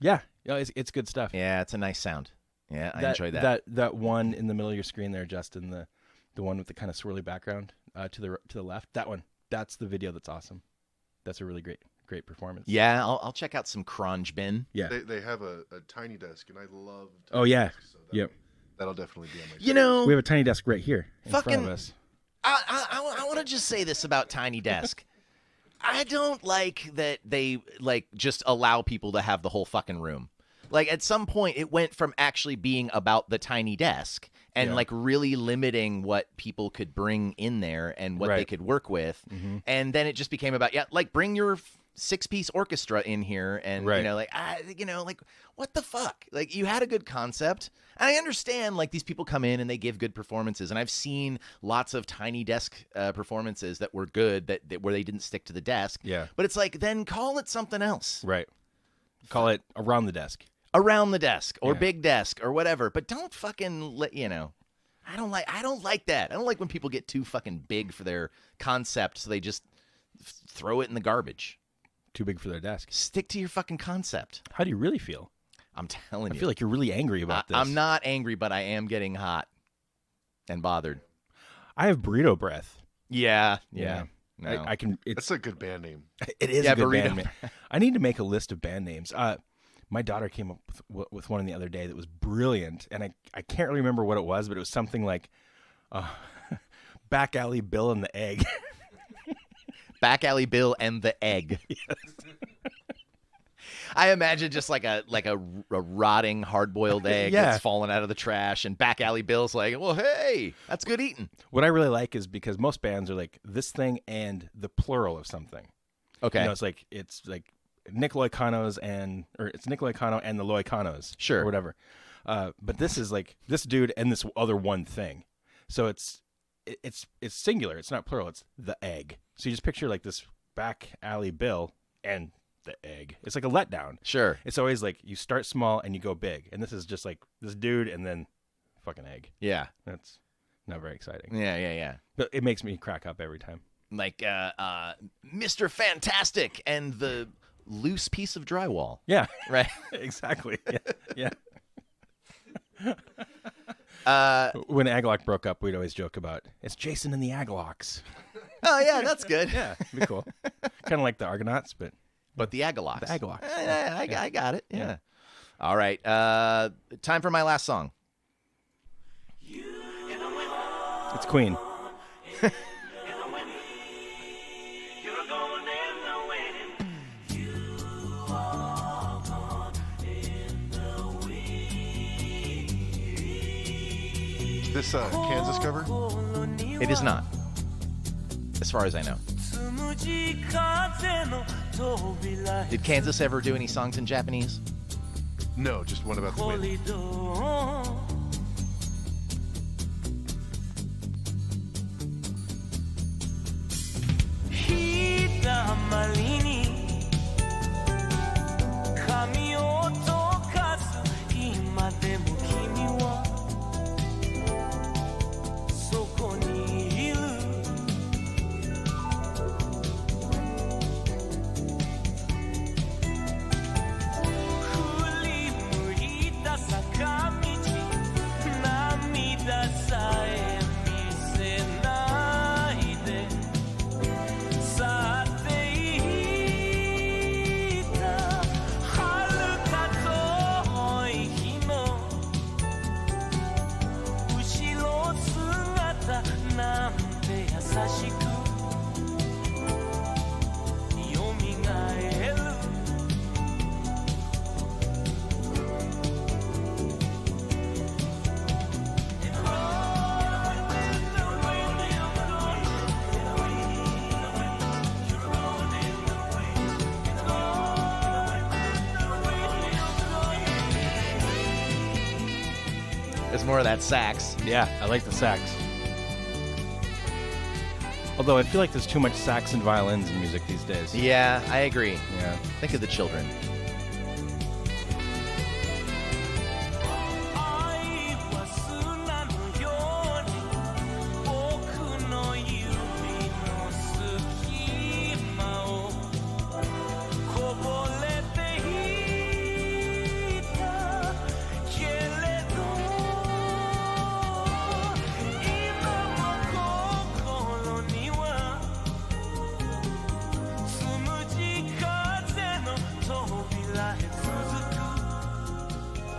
Yeah, it's good stuff. Yeah, it's a nice sound. Yeah, I enjoyed that. That one in the middle of your screen there, Justin, the one with the kind of swirly background to the left. That one. That's the video. That's awesome. That's a really great performance. Yeah, I'll check out some Crongebin. Yeah, they have a tiny desk, and I love. Desks, so yep. That'll definitely be on my. We have a tiny desk right here in front of us. I want to just say this about Tiny Desk. I don't like that they like just allow people to have the whole fucking room. Like at some point it went from actually being about the tiny desk and like really limiting what people could bring in there and what they could work with. Mm-hmm. And then it just became about, like bring your 6-piece orchestra in here and, like what the fuck? Like you had a good concept. And I understand like these people come in and they give good performances. And I've seen lots of Tiny Desk performances that were good that where they didn't stick to the desk. Yeah. But it's like, then call it something else. Right. Call it Around the Desk. Around the Desk or Big Desk or whatever, but don't fucking let I don't like that. I don't like when people get too fucking big for their concept, so they just throw it in the garbage. Too big for their desk. Stick to your fucking concept. How do you really feel? I'm telling you. I feel like you're really angry about this. I'm not angry, but I am getting hot and bothered. I have burrito breath. Yeah. No. I can. That's a good band name. It is a good band name. I need to make a list of band names. My daughter came up with one the other day that was brilliant, and I can't really remember what it was, but it was something like Back Alley Bill and the Egg. Back Alley Bill and the Egg. Yes. I imagine just like a rotting hard-boiled egg that's fallen out of the trash, and Back Alley Bill's like, well, hey, that's good eating. What I really like is because most bands are like this thing and the plural of something. Okay. It's like Nick Loiacanos it's Nick Loiacano and the Loiacanos, sure, or whatever. But this is like this dude and this other one thing. So it's singular. It's not plural. It's the egg. So you just picture like this Back Alley Bill and the egg. It's like a letdown. Sure. It's always like you start small and you go big, and this is just like this dude and then fucking egg. Yeah. That's not very exciting. Yeah. But it makes me crack up every time. Mr. Fantastic and the loose piece of drywall. Yeah. Right. Exactly. Yeah. When Aglock broke up, we'd always joke about it's Jason and the Aglocks. Oh yeah, that's good. Yeah, it'd be cool. Kind of like the Argonauts, but the Aglocks. The Aglocks. I got it. Yeah. All right. Time for my last song. It's Queen. This Kansas cover? It is not, as far as I know. Did Kansas ever do any songs in Japanese? No, just one about the wind. More of that sax. Yeah, I like the sax. Although I feel like there's too much sax and violins in music these days. Yeah, I agree. Yeah. Think of the children.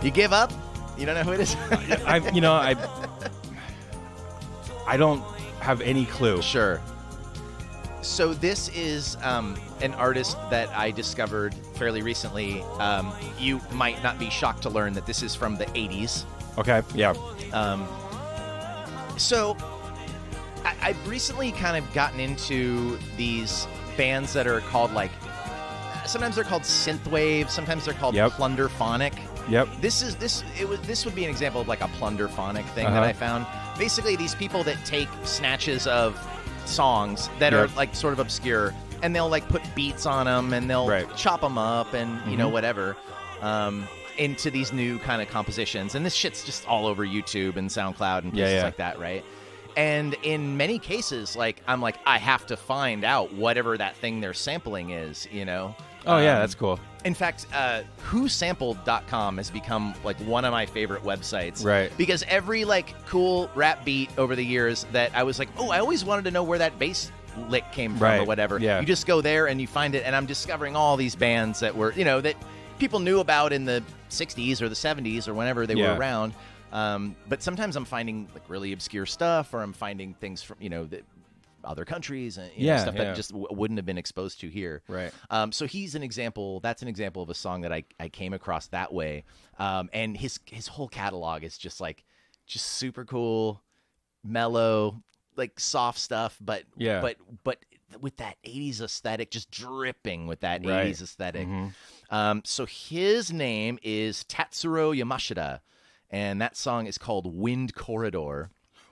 You give up? You don't know who it is? I don't have any clue. Sure. So this is an artist that I discovered fairly recently. You might not be shocked to learn that this is from the 80s. Okay, yeah. So I've recently kind of gotten into these bands that are called sometimes they're called synthwave, sometimes they're called plunderphonic. Yep. This would be an example of like a plunderphonic thing that I found. Basically, these people that take snatches of songs that are like sort of obscure, and they'll like put beats on them, and they'll chop them up, and you know whatever, into these new kind of compositions. And this shit's just all over YouTube and SoundCloud and places like that, right? And in many cases, like I'm like I have to find out whatever that thing they're sampling is, you know. Oh yeah, that's cool. In fact, whosampled.com has become like one of my favorite websites. Right. Because every like cool rap beat over the years that I was like, oh, I always wanted to know where that bass lick came from or whatever. Yeah. You just go there and you find it, and I'm discovering all these bands that were, that people knew about in the 60s or the 70s or whenever they were around. But sometimes I'm finding like really obscure stuff, or I'm finding things from, that other countries and stuff that just wouldn't have been exposed to here. Right. So he's an example. That's an example of a song that I came across that way. And his whole catalog is just super cool, mellow, like soft stuff, but with that 80s aesthetic, just dripping with that 80s aesthetic. Mm-hmm. So his name is Tatsuro Yamashita, and that song is called Wind Corridor.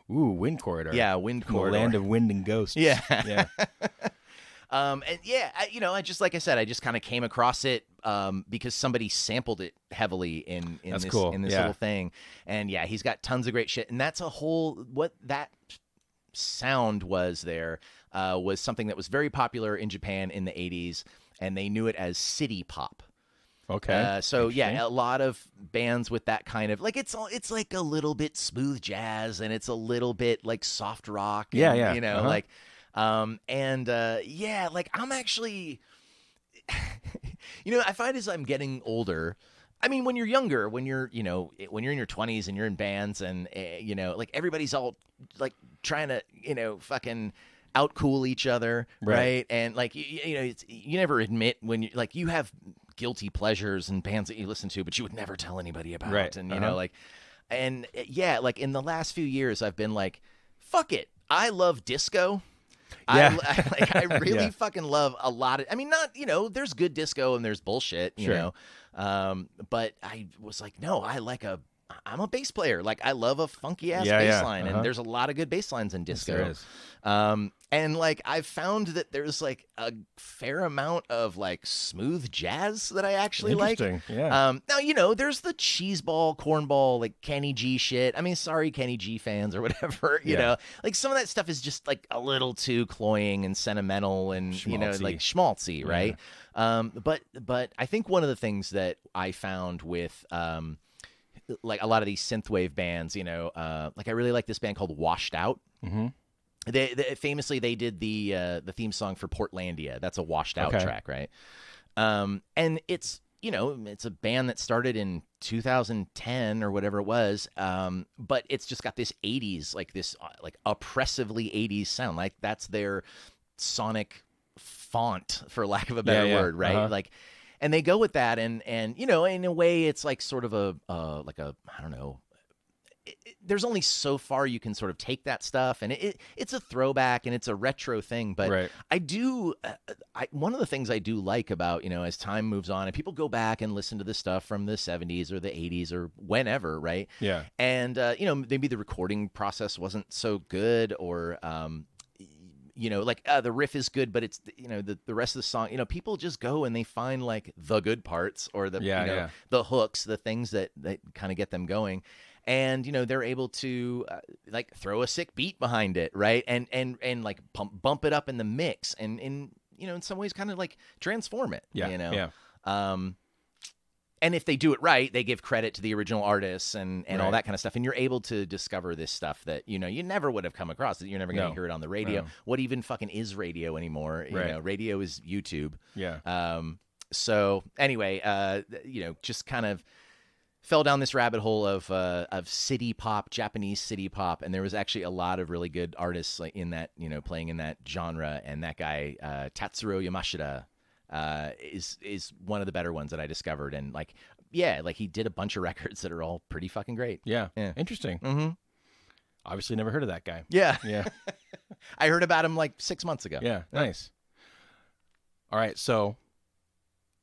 Ooh, Wind Corridor. Yeah, Wind Corridor. The land of wind and ghosts. Yeah. Yeah. I just, like I said, I just kind of came across it because somebody sampled it heavily in this little thing. And yeah, he's got tons of great shit. And that's that sound was there was something that was very popular in Japan in the 80s, and they knew it as city pop. Okay. So yeah, a lot of bands with that kind of like it's like a little bit smooth jazz, and it's a little bit like soft rock. And, yeah. You know, like, yeah, like I'm actually, you know, I find as I'm getting older. I mean, when you're younger, when you're in your 20s and you're in bands, and you know, like everybody's all like trying to, you know, fucking outcool each other, right? And like you know, you never admit when you like you have guilty pleasures and bands that you listen to, but you would never tell anybody about. Right. And you know, like, and yeah, like in the last few years, I've been like, fuck it, I love disco. Yeah. I really fucking love a lot of. I mean, not, you know, there's good disco and there's bullshit, you know. But I was like, no, I'm a bass player. Like, I love a funky ass bass line, and there's a lot of good bass lines in disco. Yes, there is. And like I've found that there's like a fair amount of like smooth jazz that I actually like. Yeah. Now, you know, there's the cheeseball, cornball, like Kenny G shit. I mean, sorry, Kenny G fans or whatever. You know, like some of that stuff is just like a little too cloying and sentimental and schmaltzy. You know, like schmaltzy, right? But I think one of the things that I found with like a lot of these synthwave bands, you know, like I really like this band called Washed Out. Mm-hmm. They famously they did the theme song for Portlandia. That's a Washed Out track, right? And it's, you know, it's a band that started in 2010 or whatever it was, but it's just got this 80s, like this like oppressively 80s sound. Like that's their sonic font, for lack of a better word, right? Like, and they go with that, and you know, in a way, it's like sort of a like a, I don't know. There's only so far you can sort of take that stuff, and it's a throwback and it's a retro thing. But I do, one of the things I do like about, you know, as time moves on and people go back and listen to the stuff from the 70s or the 80s or whenever, right? Yeah. And, you know, maybe the recording process wasn't so good, or, you know, like the riff is good, but it's, you know, the rest of the song, you know, people just go and they find like the good parts or the, you know, the hooks, the things that kind of get them going. And, you know, they're able to like throw a sick beat behind it, right? And like bump it up in the mix, and you know, in some ways kind of like transform it, you know? Yeah. And if they do it right, they give credit to the original artists and all that kind of stuff. And you're able to discover this stuff that, you know, you never would have come across. You're never going to hear it on the radio. No. What even fucking is radio anymore? You know, radio is YouTube. Yeah. So anyway, you know, just kind of fell down this rabbit hole of city pop, Japanese city pop, and there was actually a lot of really good artists like in that, you know, playing in that genre. And that guy, Tatsuro Yamashita, is one of the better ones that I discovered. And like, yeah, like he did a bunch of records that are all pretty fucking great. Yeah. Interesting. Mm-hmm. Obviously, never heard of that guy. Yeah. I heard about him like 6 months ago. Yeah. Nice. All right, so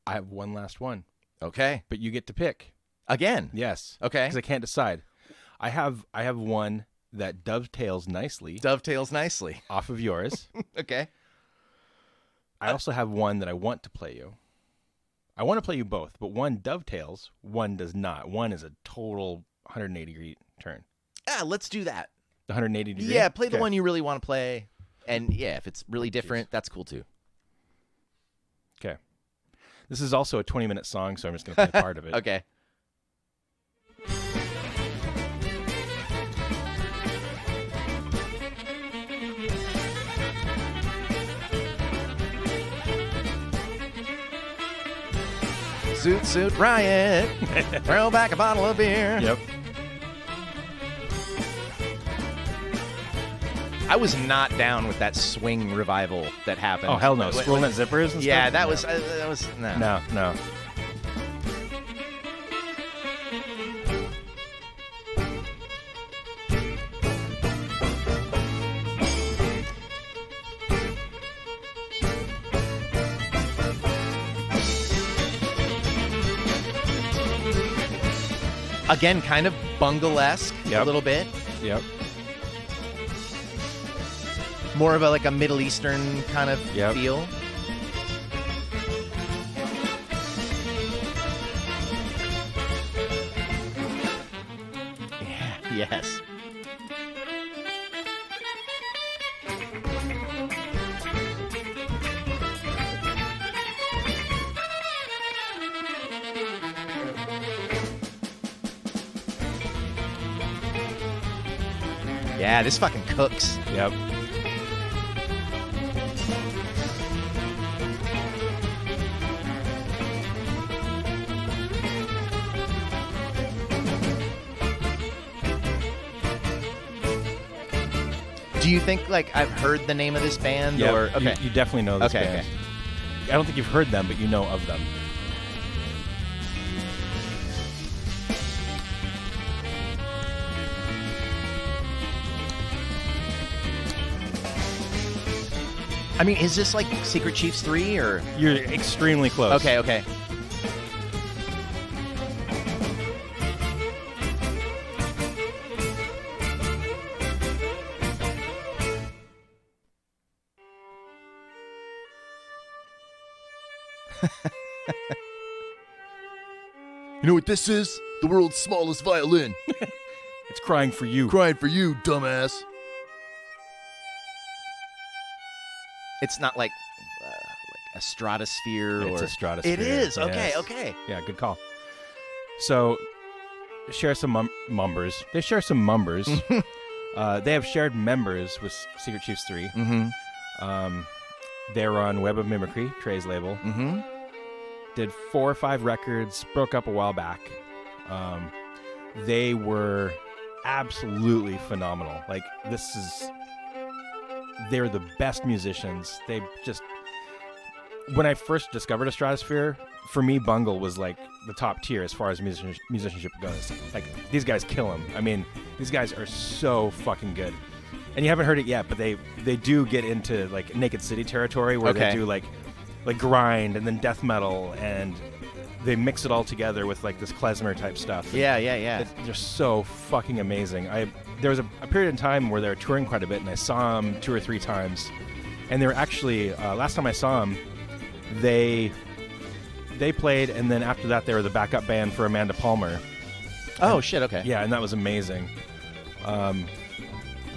I have one last one. Okay, but you get to pick. Again? Yes. Okay. Because I can't decide. I have one that dovetails nicely off of yours. Okay. I also have one that I want to play you. I want to play you both, but one dovetails, one does not. One is a total 180-degree turn. Let's do that. The 180-degree? Yeah, play the one you really want to play. And yeah, if it's really different, that's cool too. Okay. This is also a 20-minute song, so I'm just going to play part of it. Okay. Zoot riot. Throw back a bottle of beer. Yep. I was not down with that swing revival that happened. Oh, hell no. Scrolling that zippers and yeah, stuff? That was no. No. Again, kind of Bungle-esque a little bit. Yep. More of a Middle Eastern kind of feel. Yeah, yes. Yeah, this fucking cooks. Yep. Do you think, like, I've heard the name of this band? Yeah, or okay. you definitely know this band. Okay. I don't think you've heard them, but you know of them. I mean, is this like Secret Chiefs 3 or? You're extremely close. Okay. You know what this is? The world's smallest violin. It's crying for you. Crying for you, dumbass. It's not like a stratosphere It's or... a stratosphere. It is? Yes. Okay. Yeah, good call. So, share some mumbers. They share some mumbers. They have shared members with Secret Chiefs 3. Mm-hmm. They were on Web of Mimicry, Trey's label. Mm-hmm. Did 4 or 5 records, broke up a while back. They were absolutely phenomenal. Like, they're the best musicians. They just, when I first discovered a stratosphere, for me, Bungle was like the top tier as far as musicianship goes. Like, these guys kill them. I mean, these guys are so fucking good. And you haven't heard it yet, but they do get into like Naked City territory where they do like grind and then death metal, and they mix it all together with like this klezmer type stuff. Yeah. They're so fucking amazing. There was a period in time where they were touring quite a bit, and I saw them 2 or 3 times. And they were actually, last time I saw them, they played, and then after that they were the backup band for Amanda Palmer. Oh, shit, okay. Yeah, and that was amazing.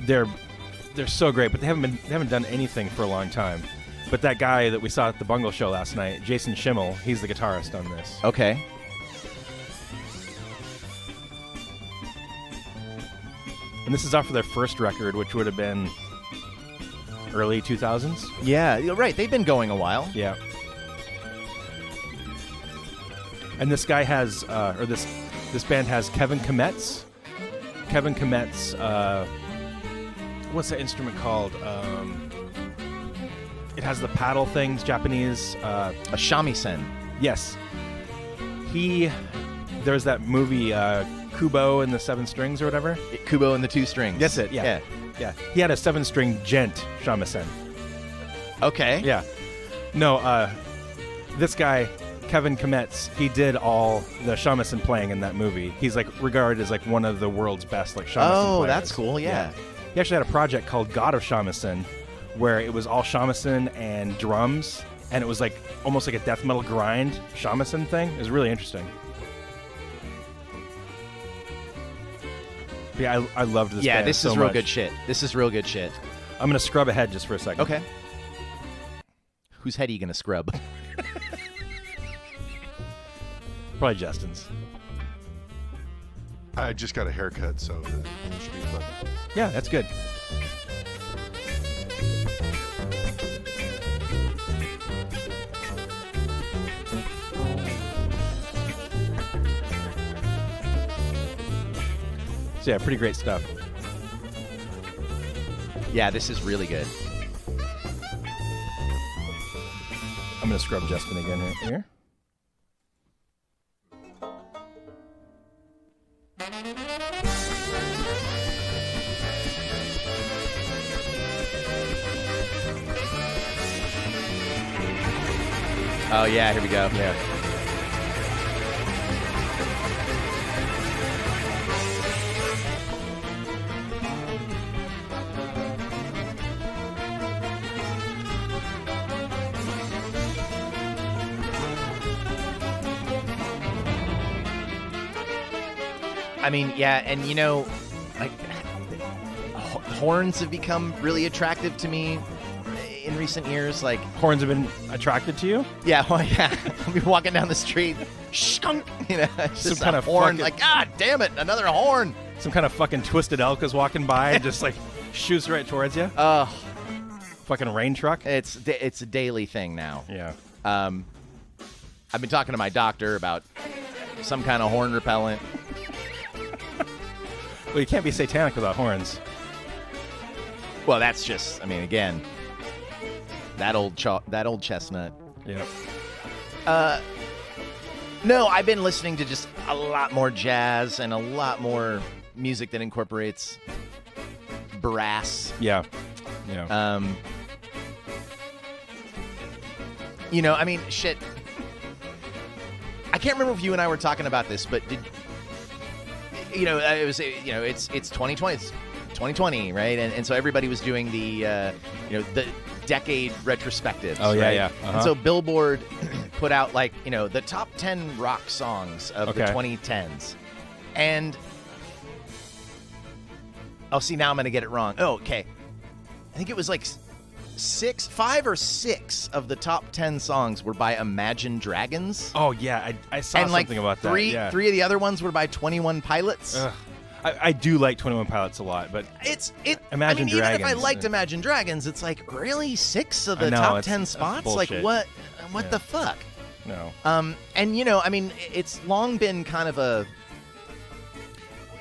They're so great, but they haven't done anything for a long time. But that guy that we saw at the Bungle show last night, Jason Schimmel, he's the guitarist on this. Okay. And this is off of their first record, which would have been early 2000s. Yeah, you're right. They've been going a while. Yeah. And this guy has, this band has Kevin Kometz. Kevin Kometz, what's that instrument called? It has the paddle things, Japanese. A shamisen. Yes. There's that movie, Kubo and the 7 Strings or whatever. Kubo and the 2 Strings. That's it, yeah. He had a 7-string gent shamisen. Okay. Yeah. No, this guy, Kevin Kometz, he did all the shamisen playing in that movie. He's like regarded as like one of the world's best like shamisen players. Oh, that's cool, yeah. He actually had a project called God of Shamisen, where it was all shamisen and drums, and it was like almost like a death metal grind shamisen thing. It was really interesting. But yeah, I loved this band this so is real much. good shit. This is real good shit. I'm going to scrub ahead just for a second. Okay. Whose head are you going to scrub? Probably Justin's. I just got a haircut, so it should be fun. Yeah, that's good. So yeah, pretty great stuff. Yeah, this is really good. I'm going to scrub Justin again here. Oh, yeah, here we go. Yeah. I mean, yeah, and you know, like, horns have become really attractive to me in recent years. Like, Horns have been attracted to you? yeah, well, yeah. I'll be walking down the street, skunk, you know, it's Some just kind a of horn. fucking- Like, God damn it, another horn. some kind of fucking twisted elk is walking by and just like shoots right towards you. Fucking rain truck. It's a daily thing now. Yeah. I've been talking to my doctor about some kind of horn repellent. Well, you can't be satanic without horns. Well, that's just, I mean, again, that old chestnut. Yep. No, I've been listening to just a lot more jazz and a lot more music that incorporates brass. Yeah. You know, I mean, shit. I can't remember if you and I were talking about this, but it was, it's 2020. It's 2020, right? And so everybody was doing the decade retrospectives. Oh, yeah, right? yeah. Uh-huh. And so Billboard put out, like, the top 10 rock songs of the 2010s. And, now I'm going to get it wrong. Oh, okay. I think it was like 5 or 6 of the top 10 songs were by Imagine Dragons. Oh, yeah. I saw something about that. Three Yeah. of the other ones were by 21 Pilots. Ugh. I do like 21 Pilots a lot, but Imagine Dragons. Even if I liked yeah. Imagine Dragons, it's like, really? 6 of the know, top it's 10 spots? bullshit. Like, what the fuck? No. And, I mean, it's long been kind of a...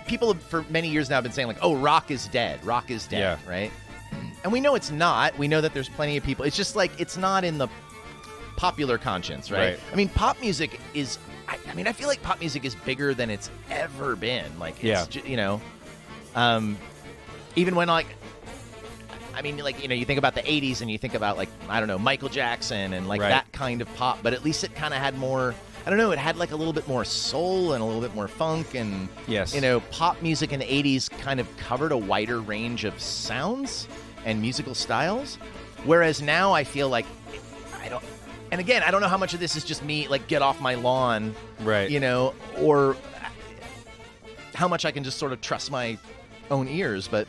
People have, for many years now, have been saying, like, oh, rock is dead. Rock is dead, Yeah. right? And we know it's not. We know that there's plenty of people. It's just like, it's not in the popular conscience, right? I mean, pop music is... I mean, I feel like pop music is bigger than it's ever been. Like, it's even when, like, I mean, like, you think about the 80s and you think about, like, I don't know, Michael Jackson and, like, that kind of pop. But at least it kind of had more, I don't know, it had, like, a little bit more soul and a little bit more funk. And, pop music in the 80s kind of covered a wider range of sounds and musical styles. Whereas now I feel like and again, I don't know how much of this is just me, like, get off my lawn, right? Or how much I can just sort of trust my own ears, but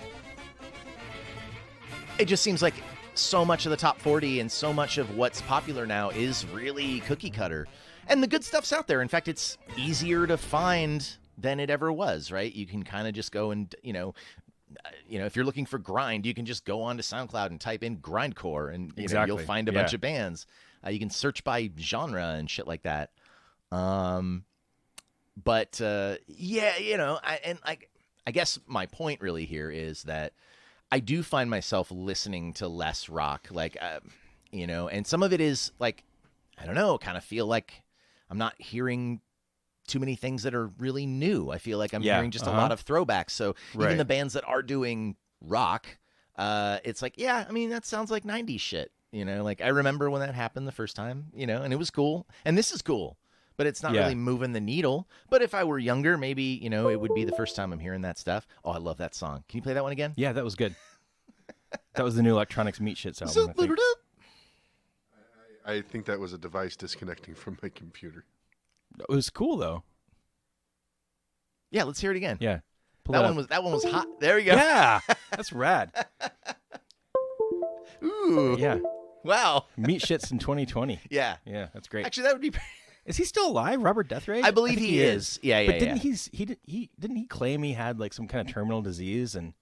it just seems like so much of the top 40 and so much of what's popular now is really cookie cutter. And the good stuff's out there. In fact, it's easier to find than it ever was, right? You can kind of just go and, if you're looking for grind, you can just go onto SoundCloud and type in grindcore, and you'll find a bunch of bands. You can search by genre and shit like that. I guess my point really here is that I do find myself listening to less rock, like, and some of it is like, I don't know, kind of feel like I'm not hearing too many things that are really new. I feel like I'm hearing just a lot of throwbacks. So even the bands that are doing rock, it's like, I mean, that sounds like 90s shit. Like, I remember when that happened the first time, and it was cool. And this is cool, but it's not really moving the needle. But if I were younger, maybe, it would be the first time I'm hearing that stuff. Oh, I love that song. Can you play that one again? Yeah, that was good. That was the new Electronics Meat Shits album, I think. I think that was a device disconnecting from my computer. It was cool, though. Yeah, let's hear it again. Yeah. That one was hot. There we go. Yeah. That's rad. Ooh. Yeah. Wow. Meat Shits in 2020. Yeah. Yeah, that's great. Actually, that would be... Is he still alive, Robert Deathrage? I believe he is. Yeah, but didn't he claim he had, like, some kind of terminal disease? And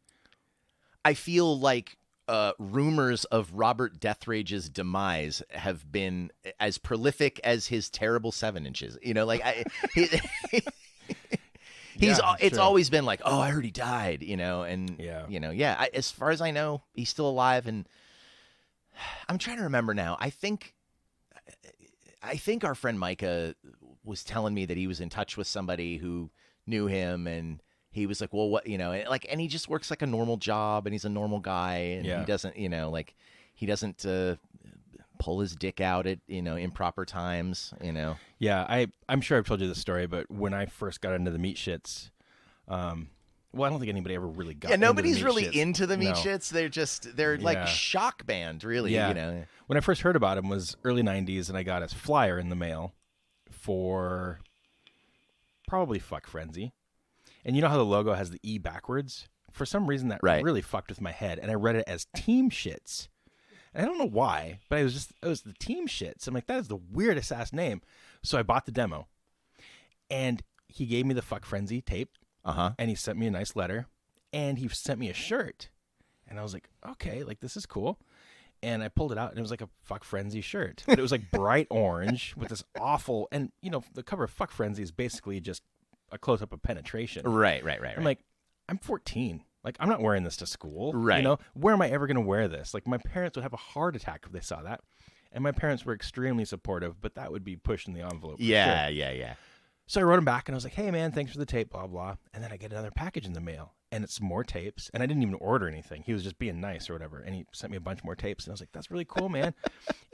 I feel like rumors of Robert Deathrage's demise have been as prolific as his terrible 7 inches. It's always been like, oh, I heard he died, and as far as I know, he's still alive. And I'm trying to remember now. I think our friend Micah was telling me that he was in touch with somebody who knew him, and he was like, well, what, and he just works like a normal job, and he's a normal guy, and he doesn't, he doesn't pull his dick out at, improper times, Yeah, I'm sure I've told you this story, but when I first got into the Meat Shits, well, I don't think anybody ever really got into nobody's the Meat really Shits. into the Meat Shits. They're like shock band, really, When I first heard about him was early 90s, and I got his flyer in the mail for probably Fuck Frenzy. And you know how the logo has the E backwards? For some reason, that really fucked with my head, and I read it as Team Shits. And I don't know why, but it was the Team Shits. I'm like, that is the weirdest ass name. So I bought the demo, and he gave me the Fuck Frenzy tape, And he sent me a nice letter, and he sent me a shirt. And I was like, okay, like, this is cool. And I pulled it out, and it was like a Fuck Frenzy shirt. But it was like bright orange with this awful, and, you know, the cover of Fuck Frenzy is basically just a close-up of penetration. Right. I'm like, I'm 14. Like, I'm not wearing this to school. Right. You know, where am I ever going to wear this? Like, my parents would have a heart attack if they saw that. And my parents were extremely supportive, but that would be pushing the envelope. Yeah. So I wrote him back, and I was like, hey, man, thanks for the tape, blah, blah. And then I get another package in the mail, and it's more tapes. And I didn't even order anything. He was just being nice or whatever. And he sent me a bunch more tapes. And I was like, that's really cool, man.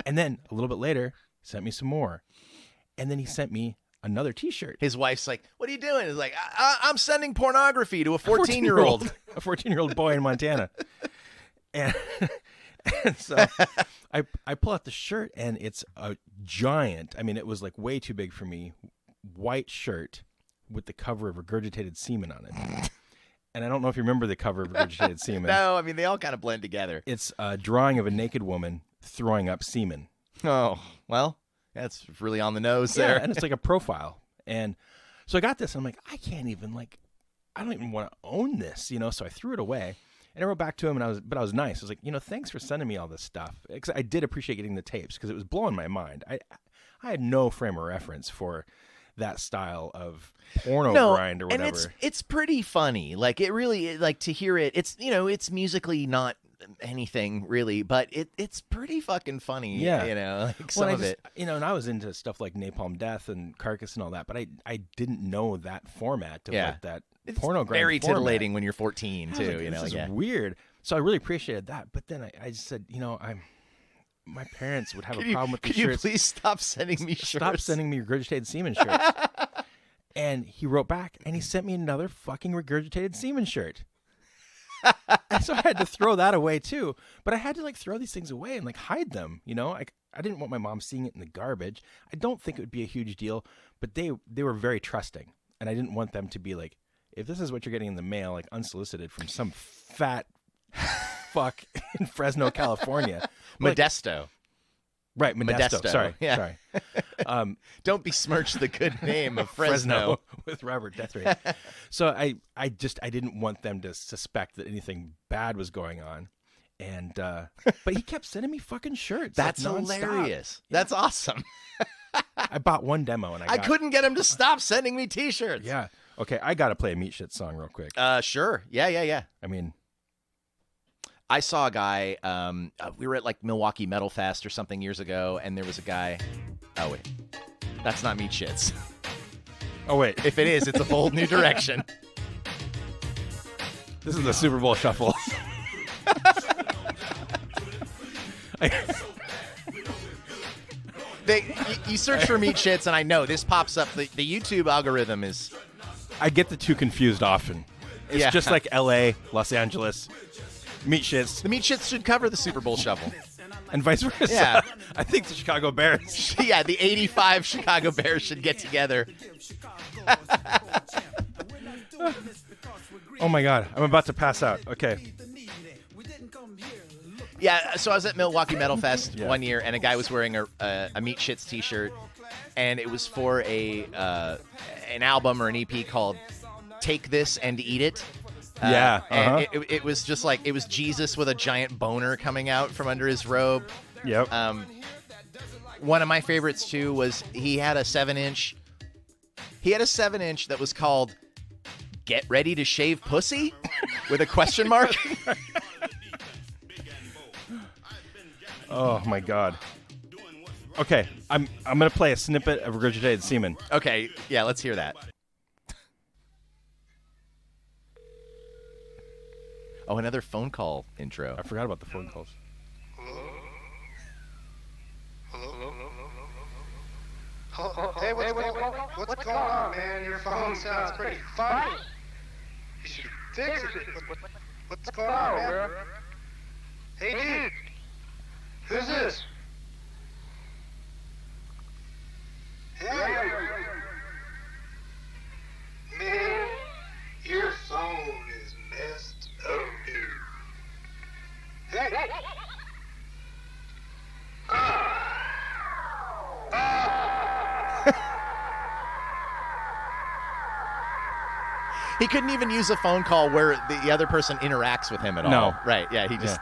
And then a little bit later, sent me some more. And then he sent me another T-shirt. His wife's like, what are you doing? He's like, I'm sending pornography to a 14-year-old. A 14-year-old boy in Montana. And so I pull out the shirt, and it's a giant, I mean, it was like way too big for me, white shirt with the cover of Regurgitated Semen on it. And I don't know if you remember the cover of Regurgitated Semen. No, I mean, they all kind of blend together. It's a drawing of a naked woman throwing up semen. Oh, well, that's really on the nose there. Yeah, and it's like a profile. And so I got this, and I'm like, I don't even want to own this, you know? So I threw it away. And I wrote back to him, but I was nice. I was like, you know, thanks for sending me all this stuff. Because I did appreciate getting the tapes, because it was blowing my mind. I had no frame of reference for that style of porno grind or whatever. And it's pretty funny. Like, it really, like, to hear it, it's, you know, it's musically not anything really, but it's pretty fucking funny. Yeah. You know, like some of it. You know, and I was into stuff like Napalm Death and Carcass and all that, but I didn't know that format of like that porno grind. Very format. titillating when you're 14 too. Like, you know, this is weird. So I really appreciated that. But then I just said, you know, my parents would have a problem with the shirts. Could you please stop sending me shirts? Stop sending me Regurgitated Semen shirts. And he wrote back, and he sent me another fucking Regurgitated Semen shirt. And so I had to throw that away too. But I had to like throw these things away and like hide them. You know, I didn't want my mom seeing it in the garbage. I don't think it would be a huge deal, but they were very trusting, and I didn't want them to be like, if this is what you're getting in the mail, like unsolicited from some fat fuck in Fresno, California. Modesto. Right, Modesto. Sorry. Don't besmirch the good name of Fresno. With Robert Death Ray. So I didn't want them to suspect that anything bad was going on. And but he kept sending me fucking shirts. That's like, hilarious. Yeah. That's awesome. I bought one demo, and I couldn't get him to stop sending me T-shirts. Yeah. Okay, I got to play a Meat Shits song real quick. Sure. Yeah. I mean, I saw a guy, we were at like Milwaukee Metal Fest or something years ago, and there was a guy, oh wait, that's not Meat Shits. Oh wait. If it is, it's a bold new direction. This is the Super Bowl Shuffle. You search for Meat Shits, and I know this pops up. The YouTube algorithm is... I get the two confused often. It's just like L.A., Los Angeles, Meat Shits. The Meat Shits should cover the Super Bowl Shuffle. And vice versa. Yeah. I think the Chicago Bears. Yeah, the 85 Chicago Bears should get together. Oh, my God. I'm about to pass out. Okay. Yeah, so I was at Milwaukee Metal Fest one year, and a guy was wearing a Meat Shits T-shirt, and it was for an album or an EP called Take This and Eat It. And it was just like, it was Jesus with a giant boner coming out from under his robe. Yep. One of my favorites, too, was he had a 7-inch. He had a 7-inch that was called Get Ready to Shave Pussy? With a question mark. Oh, my God. Okay, I'm going to play a snippet of Regurgitated Semen. Okay, yeah, let's hear that. Oh, another phone call intro. I forgot about the phone calls. Hello? Hey, what's going on, man? Your phone sounds pretty funny. You should fix it. What's going on, man? Hey, dude. Who's this? Hey. Man, your phone is messed up, dude. Hey. He couldn't even use a phone call where the other person interacts with him at all. No. Right, yeah, he just...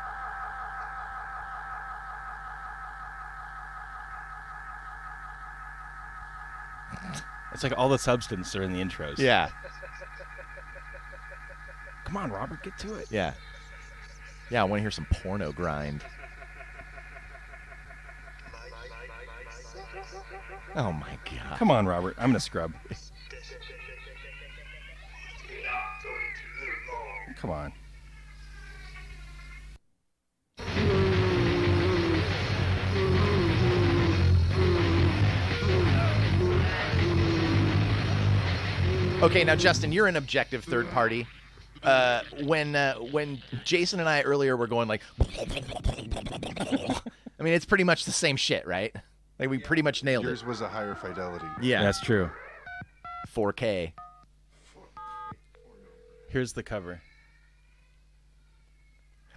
It's like all the substance are in the intros. Yeah. Come on, Robert, get to it. Yeah. Yeah, I want to hear some porno grind. Oh, my God. Come on, Robert. I'm going to scrub. Come on. Okay, now, Justin, you're an objective third party. When Jason and I earlier were going like... I mean, it's pretty much the same shit, right? Like, we pretty much nailed Yours it. was a higher fidelity. Yeah. That's true. 4K. Here's the cover.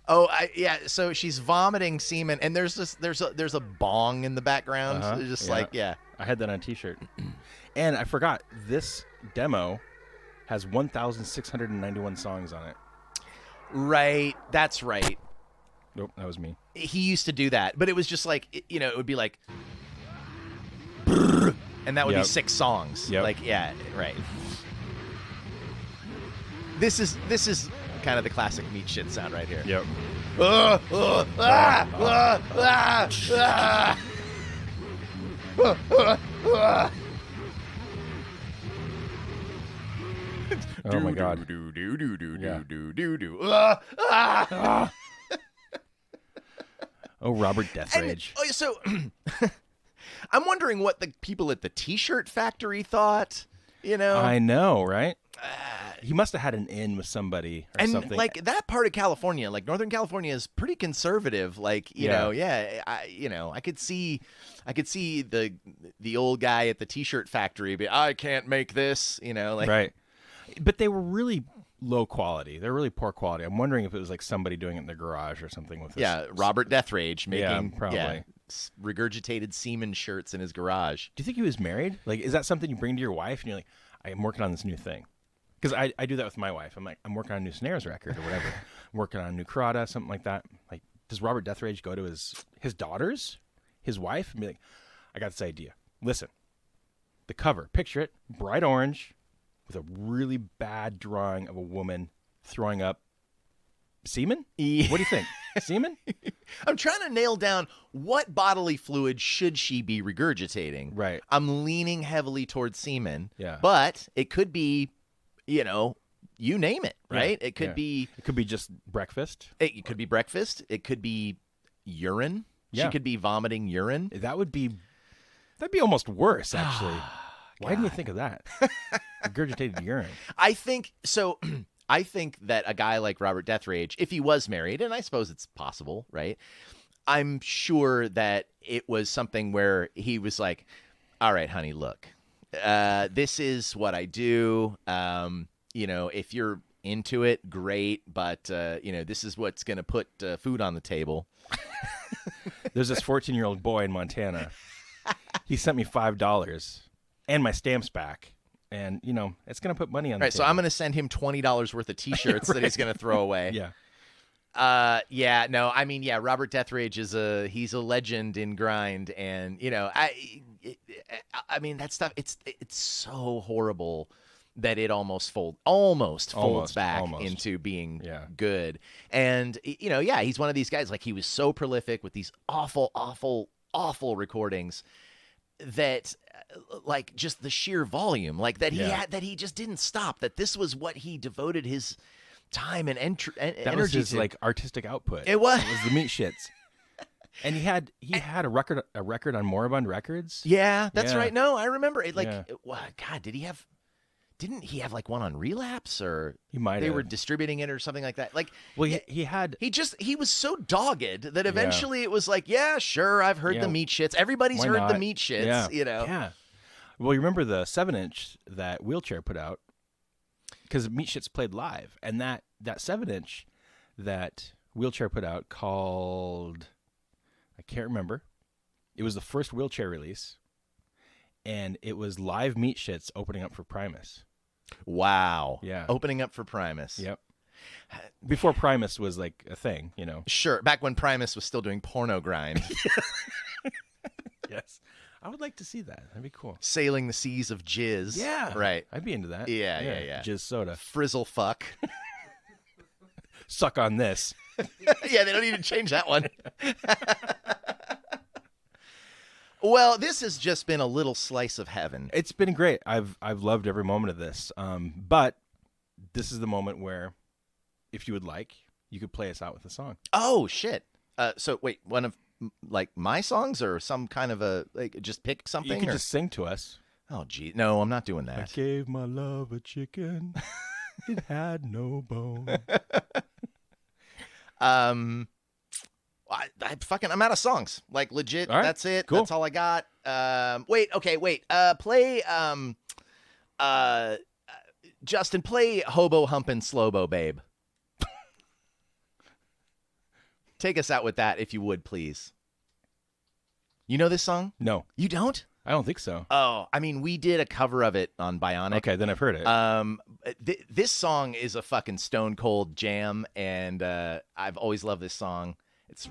Oh, yeah. So she's vomiting semen, and there's a bong in the background. Uh-huh. Just Yeah. like, yeah. I had that on a T-shirt. And I forgot, this demo has 1,691 songs on it. Right. That's right. Nope, that was me. He used to do that, but it was just like, it would be like, brrr, and that would be 6 songs. Yep. Like, yeah, right. This is kind of the classic meat shit sound right here. Yep. Oh my God. Oh, Robert Death Rage. So I'm wondering what the people at the T-shirt factory thought. I know, right? He must have had an in with somebody or and something. like that part of California, like Northern California, is pretty conservative. Like I could see the old guy at the T-shirt factory, but I can't make this. Right. But they were really low quality. They're really poor quality. I'm wondering if it was like somebody doing it in the garage or something with this. Yeah, Robert Death Rage making probably regurgitated semen shirts in his garage. Do you think he was married? Like, is that something you bring to your wife and you're like, I'm working on this new thing? Because I do that with my wife. I'm like, I'm working on a new Snares record or whatever. I'm working on a new Karada, something like that. Like, does Robert Death Rage go to his daughters, his wife, and be like, I got this idea. Listen, the cover, picture it, bright orange, with a really bad drawing of a woman throwing up semen? Yeah. What do you think? Semen? I'm trying to nail down what bodily fluid should she be regurgitating. Right. I'm leaning heavily towards semen. Yeah. But it could be, you name it, right? Yeah. It could be... It could be just breakfast. It could be breakfast. It could be urine. Yeah. She could be vomiting urine. That'd be almost worse, actually. Why didn't you think of that? Regurgitated urine. I think that a guy like Robert Death Rage, if he was married, and I suppose it's possible, right? I'm sure that it was something where he was like, all right, honey, look, this is what I do. If you're into it, great. But, this is what's going to put food on the table. There's this 14-year-old boy in Montana. He sent me $5 and my stamps back. And, it's going to put money on the table. So I'm going to send him $20 worth of T-shirts that he's going to throw away. Yeah. Robert Death Rage he's a legend in grind. And, that stuff, it's so horrible that it almost folds back into being good. And, he's one of these guys, like he was so prolific with these awful, awful, awful recordings that like just the sheer volume, like that he had, that he just didn't stop, that this was what he devoted his time and energy was his to. Like artistic output. It was the meat shits. And he had a record on Moribund Records. Yeah, that's right. No, I remember it. Like, God, didn't he have like one on Relapse, or he might they have. were distributing it or something like that? Like, well, he was so dogged that eventually it was like, yeah, sure, I've heard the meat shits. Everybody's heard the meat shits, Yeah. Well, you remember the 7-inch that Wheelchair put out, because Meat Shits played live, and that 7-inch that Wheelchair put out called, I can't remember. It was the first Wheelchair release, and it was live Meat Shits opening up for Primus. Wow. Yeah. Opening up for Primus. Yep. Before Primus was like a thing, you know. Sure. Back when Primus was still doing porno grind. Yes. I would like to see that. That'd be cool. Sailing the seas of jizz. Yeah. Right. I'd be into that. Yeah. Jizz soda. Frizzle fuck. Suck on this. Yeah, they don't even change that one. Well, this has just been a little slice of heaven. It's been great. I've loved every moment of this. But this is the moment where, if you would like, you could play us out with a song. Oh shit! So wait, one of like my songs or some kind of a like just pick something? You could just sing to us. Oh gee, no, I'm not doing that. I gave my love a chicken. It had no bone. I'm out of songs. Like legit, all right, that's it. Cool. That's all I got. Play Justin, play Hobo Humpin' Slowbo Babe. Take us out with that if you would, please. You know this song? No. You don't? I don't think so. Oh, I mean, we did a cover of it on Bionic. Okay, then I've heard it. This song is a fucking stone cold jam, and I've always loved this song. It's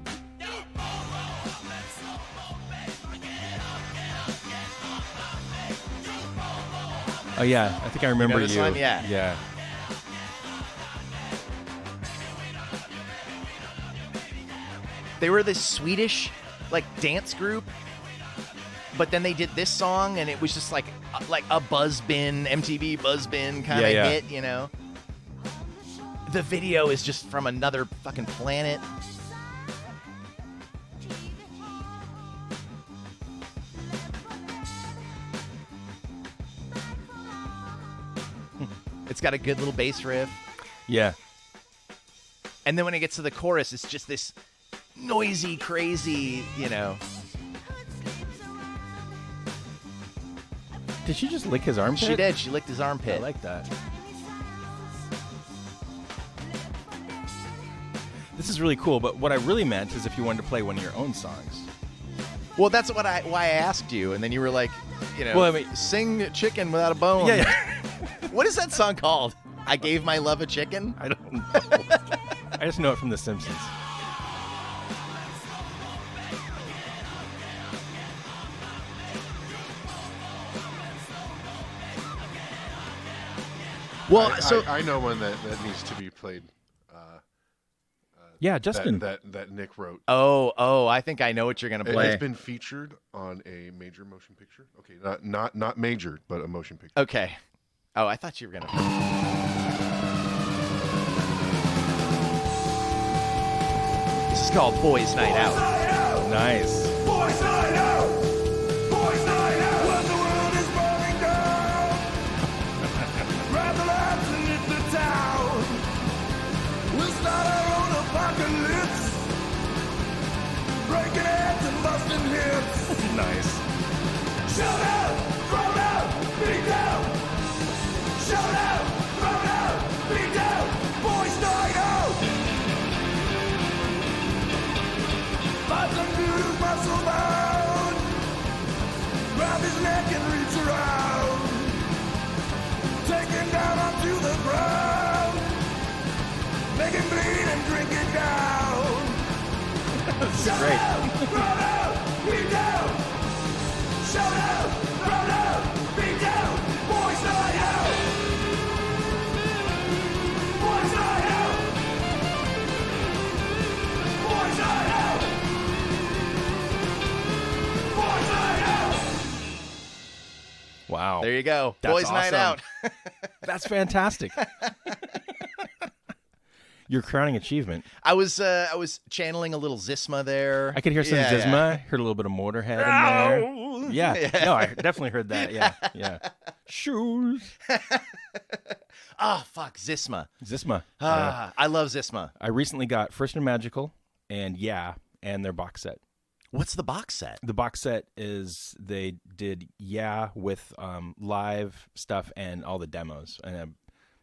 oh yeah, I think I remember you. Know this one? Yeah. Yeah. They were this Swedish like dance group, but then they did this song, and it was just like a Buzzbin, MTV Buzzbin kind of hit, you know. The video is just from another fucking planet. It's got a good little bass riff. Yeah. And then when it gets to the chorus, it's just this noisy, crazy, you know. Did she just lick his armpit? She did. She licked his armpit. I like that. This is really cool, but what I really meant is if you wanted to play one of your own songs. Well, that's why I asked you, and then you were like, you know, well, I mean, sing Chicken Without a Bone. Yeah. What is that song called? I Gave My Love a Chicken? I don't know. I just know it from The Simpsons. Well, I know one that needs to be played. Yeah, Justin. That Nick wrote. Oh, I think I know what you're gonna play. It's been featured on a major motion picture. Okay, not major, but a motion picture. Okay. Oh, I thought you were gonna. This is called Boys Night Out. Nice. Boys Night Out. Boys Night Out. When the world is burning down, grab the lights and hit the town. We'll start our own apocalypse, breaking heads and busting hips. Nice. Shout out, throw out, beat down. Shout out, throw out, beat down. Boys Night Out. Fight some dudes, muscle bound. Grab his neck and reach around. Take him down onto the ground. Make him bleed and drink it down. Shout great. out, throw out, beat down. Shout out, throw out, beat down. Boys Night Out. Boys Night Out. Boys Night Out. Boys Night Out. Wow. There you go. That's Boys Night awesome. Out. That's fantastic. Your crowning achievement. I was channeling a little Zisma there. I could hear some Zisma. Yeah. Heard a little bit of Motorhead in there. Yeah. No, I definitely heard that. Yeah. Shoes. Oh, fuck. Zisma. Zisma. I love Zisma. I recently got First and Magical and and their box set. What's the box set? The box set is they did with live stuff and all the demos and a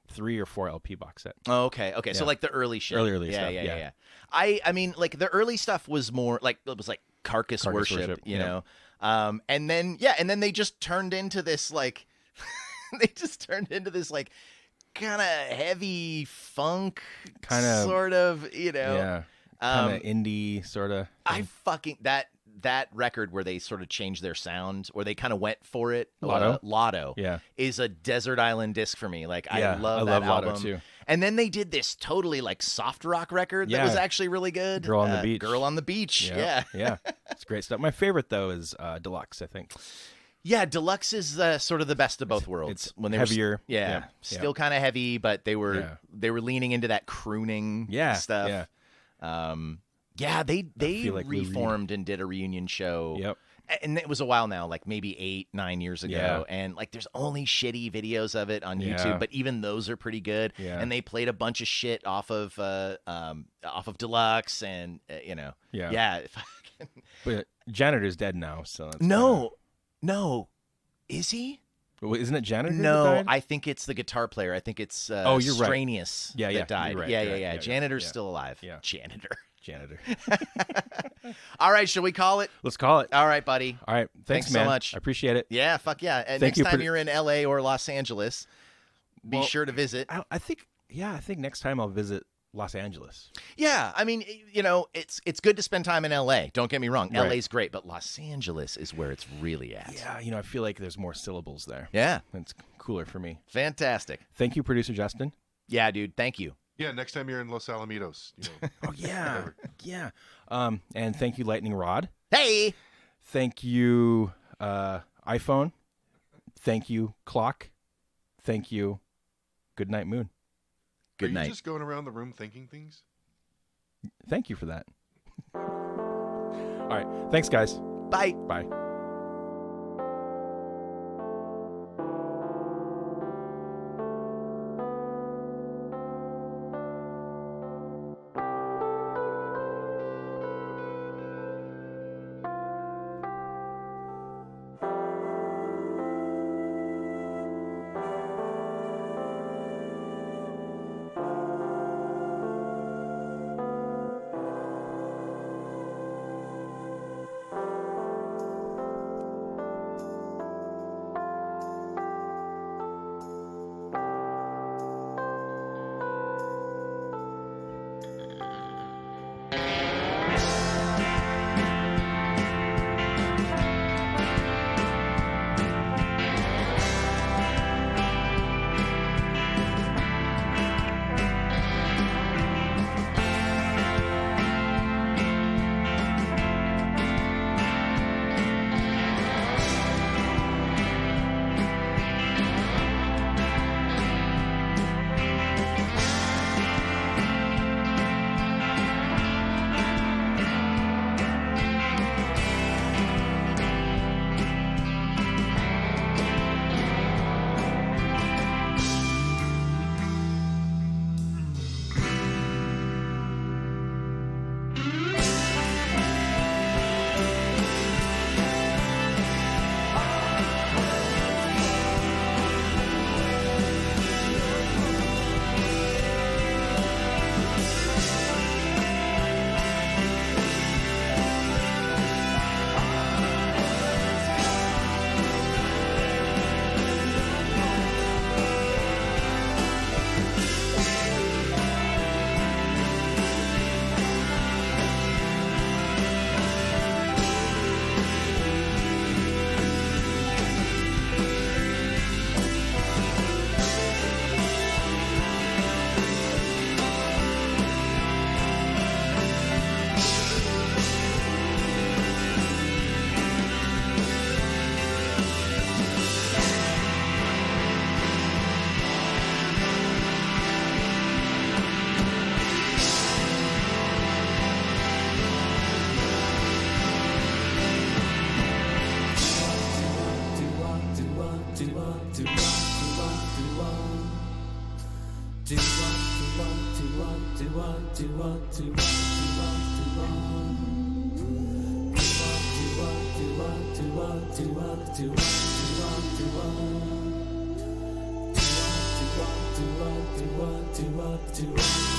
3 or 4 LP box set. Oh, okay. Yeah. So like the early shit. Early stuff. Yeah. I mean, like the early stuff was more like it was like carcass worship, you know. And then they just turned into this like they just turned into this like kind of heavy funk, kind of sort of, kind of indie sort of. I fucking that record where they sort of changed their sound, or they kind of went for it. Lotto, is a desert island disc for me. Like I love that album Lotto too. And then they did this totally like soft rock record that was actually really good. Girl on the Beach. Girl on the Beach. Yeah. It's great stuff. My favorite though is Deluxe, I think. Yeah, Deluxe is sort of the best of both worlds. It's when they heavier. Still kind of heavy, but they were leaning into that crooning stuff. They like reformed and did a reunion show. Yep. And it was a while now, like maybe 8-9 years ago. And like there's only shitty videos of it on YouTube, but even those are pretty good. Yeah. And they played a bunch of shit off of Deluxe and But Janitor's dead now, so that's No. Is he? Isn't it Janitor? No, I think it's the guitar player. I think it's you're Stranius that died. You're right. Yeah. Janitor's still alive. Yeah. Janitor. All right, shall we call it? Let's call it. All right, buddy. All right. Thanks so man. much. I appreciate it. Yeah, fuck yeah. And next time you're in LA or Los Angeles, be sure to visit. I think next time I'll visit Los Angeles. Yeah, I mean, it's good to spend time in LA. Don't get me wrong. Right. LA's great, but Los Angeles is where it's really at. Yeah, I feel like there's more syllables there. Yeah. It's cooler for me. Fantastic. Thank you, producer Justin. Yeah, dude. Thank you. Yeah, next time you're in Los Alamitos. Oh, yeah. Yeah. And thank you, Lightning Rod. Hey! Thank you, iPhone. Thank you, Clock. Thank you, Good Night Moon. Good night. Are you just going around the room thinking things? Thank you for that. All right. Thanks, guys. Bye. Bye. Do